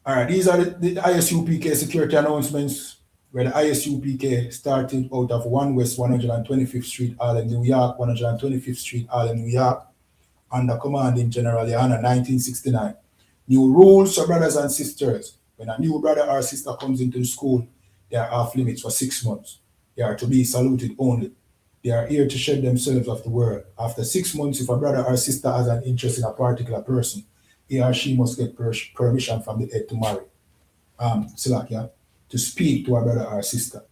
Alright, these are the ISUPK security announcements, where the ISUPK started out of 1 West 125th Street, Harlem, New York, 125th Street, Harlem, New York, under commanding General YAHANNA, 1969. New rules for brothers and sisters. When a new brother or sister comes into the school, they are off limits for 6 months. They are to be saluted only. They are here to shed themselves of the world. After 6 months, if a brother or sister has an interest in a particular person, he or she must get permission from the head to marry. To speak to a brother or sister.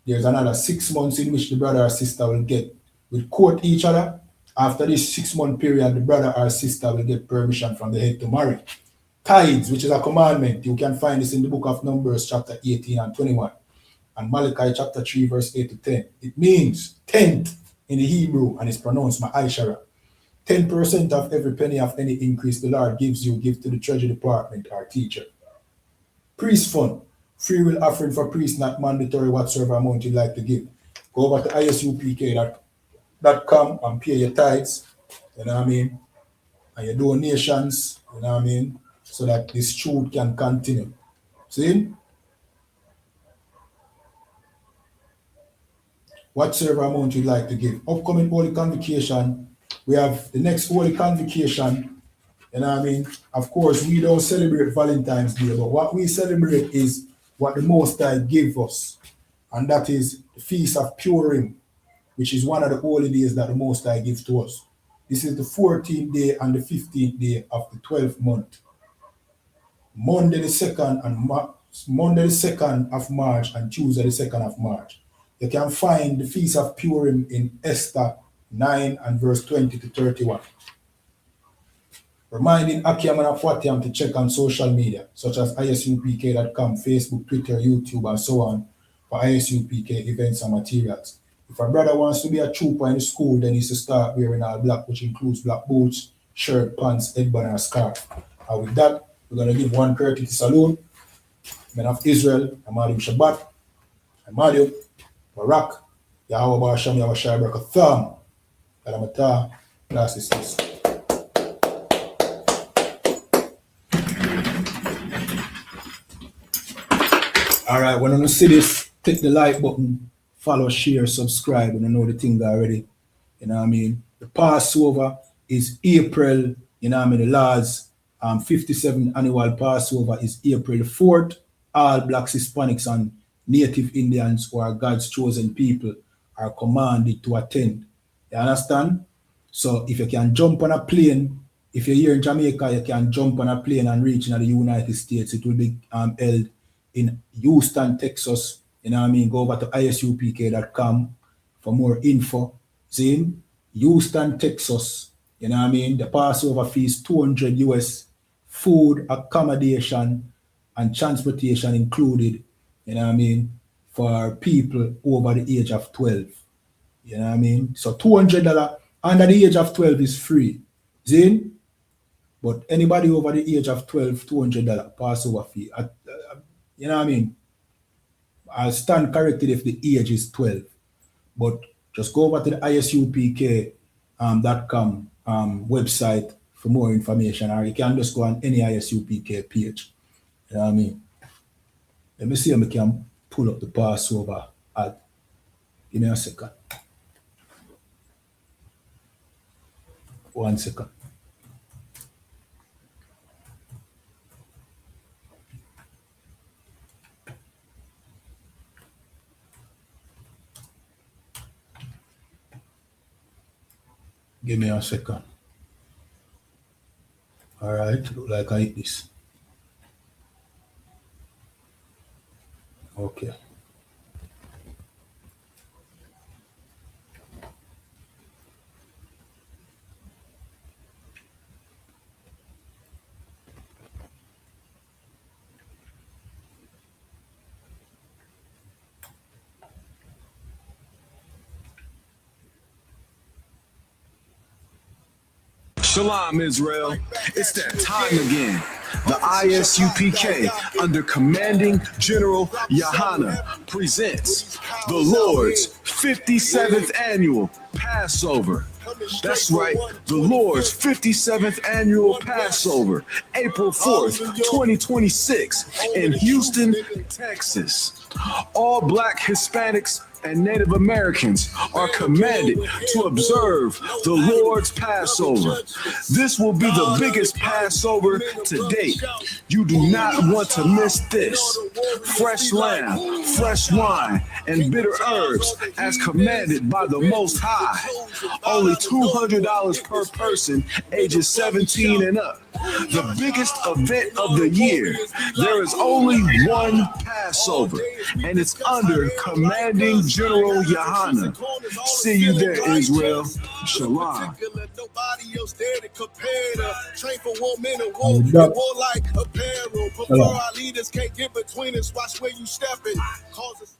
There's another 6 months in which the brother or sister will court each other. After this 6-month period, the brother or sister will get permission from the head to marry. Tithes, which is a commandment, you can find this in the book of Numbers, chapter 18 and 21, and Malachi, chapter 3, verse 8 to 10. It means tenth in the Hebrew, and it's pronounced ma'ashara. 10% of every penny of any increase the Lord gives you, give to the treasury department or teacher. Priest fund, free will offering for priests, not mandatory whatsoever amount you'd like to give. Go over to ISUPK.com and pay your tithes, you know what I mean, and your donations, you know what I mean, so that this truth can continue. See? Whatsoever amount you'd like to give. Upcoming Holy Convocation, we have the next Holy Convocation, you know what I mean? Of course, we don't celebrate Valentine's Day, but what we celebrate is what the Most High gave us, and that is the Feast of Purim, which is one of the holy days that the Most High gives to us. This is the 14th day and the 15th day of the 12th month. Monday the 2nd of March and Tuesday the 2nd of March. You can find the Feast of Purim in Esther 9 and verse 20 to 31. Reminding Akiam and Afuatiam to check on social media, such as ISUPK.com, Facebook, Twitter, YouTube, and so on, for ISUPK events and materials. If a brother wants to be a trooper in the school, then he needs to start wearing all black, which includes black boots, shirt, pants, headband, and scarf. And with that, we're going to give one courtesy salute. Men of Israel, Amadim Shabbat, Amadim, Barak, Yahweh Basham, Yahweh Shai Barakatham, Kalamata, CLASE. Alright, when you see this, click the like button, follow, share, subscribe, and you know the thing already. You know what I mean? The Passover is April, you know what I mean? The Lord's 57th annual Passover is April the 4th. All blacks, Hispanics, and Native Indians who are God's chosen people are commanded to attend. You understand? So if you can jump on a plane, if you're here in Jamaica, you can jump on a plane and reach in the United States. It will be held in Houston, Texas. You know what I mean? Go over to ISUPK.com for more info. See? Houston, Texas. You know what I mean? The Passover fees, $200 US, food, accommodation, and transportation included. You know what I mean? For people over the age of 12. You know what I mean? So $200 under the age of 12 is free. See? But anybody over the age of 12, $200 Passover fee. You know what I mean? I'll stand corrected if the age is 12. But just go over to the ISUPK.com website for more information, or you can just go on any ISUPK page. You know what I mean? Let me see if I can pull up the Passover ad. Give me a second. 1 second. Give me a second. All right, look like I hit this. Okay. Shalom, Israel. It's that time again. The ISUPK, under commanding General YAHANNA, presents the Lord's 57th annual Passover. That's right, the Lord's 57th annual Passover, April 4th, 2026, in Houston, Texas. All Black, Hispanics, and Native Americans are commanded to observe the Lord's Passover. This will be the biggest Passover to date. You do not want to miss this. Fresh lamb, fresh wine, and bitter herbs as commanded by the Most High. Only $200 per person, ages 17 and up. The biggest event of the year. There is only one Passover, and it's under commanding General YAHANNA. See you there, Israel. Shalom. Shalom.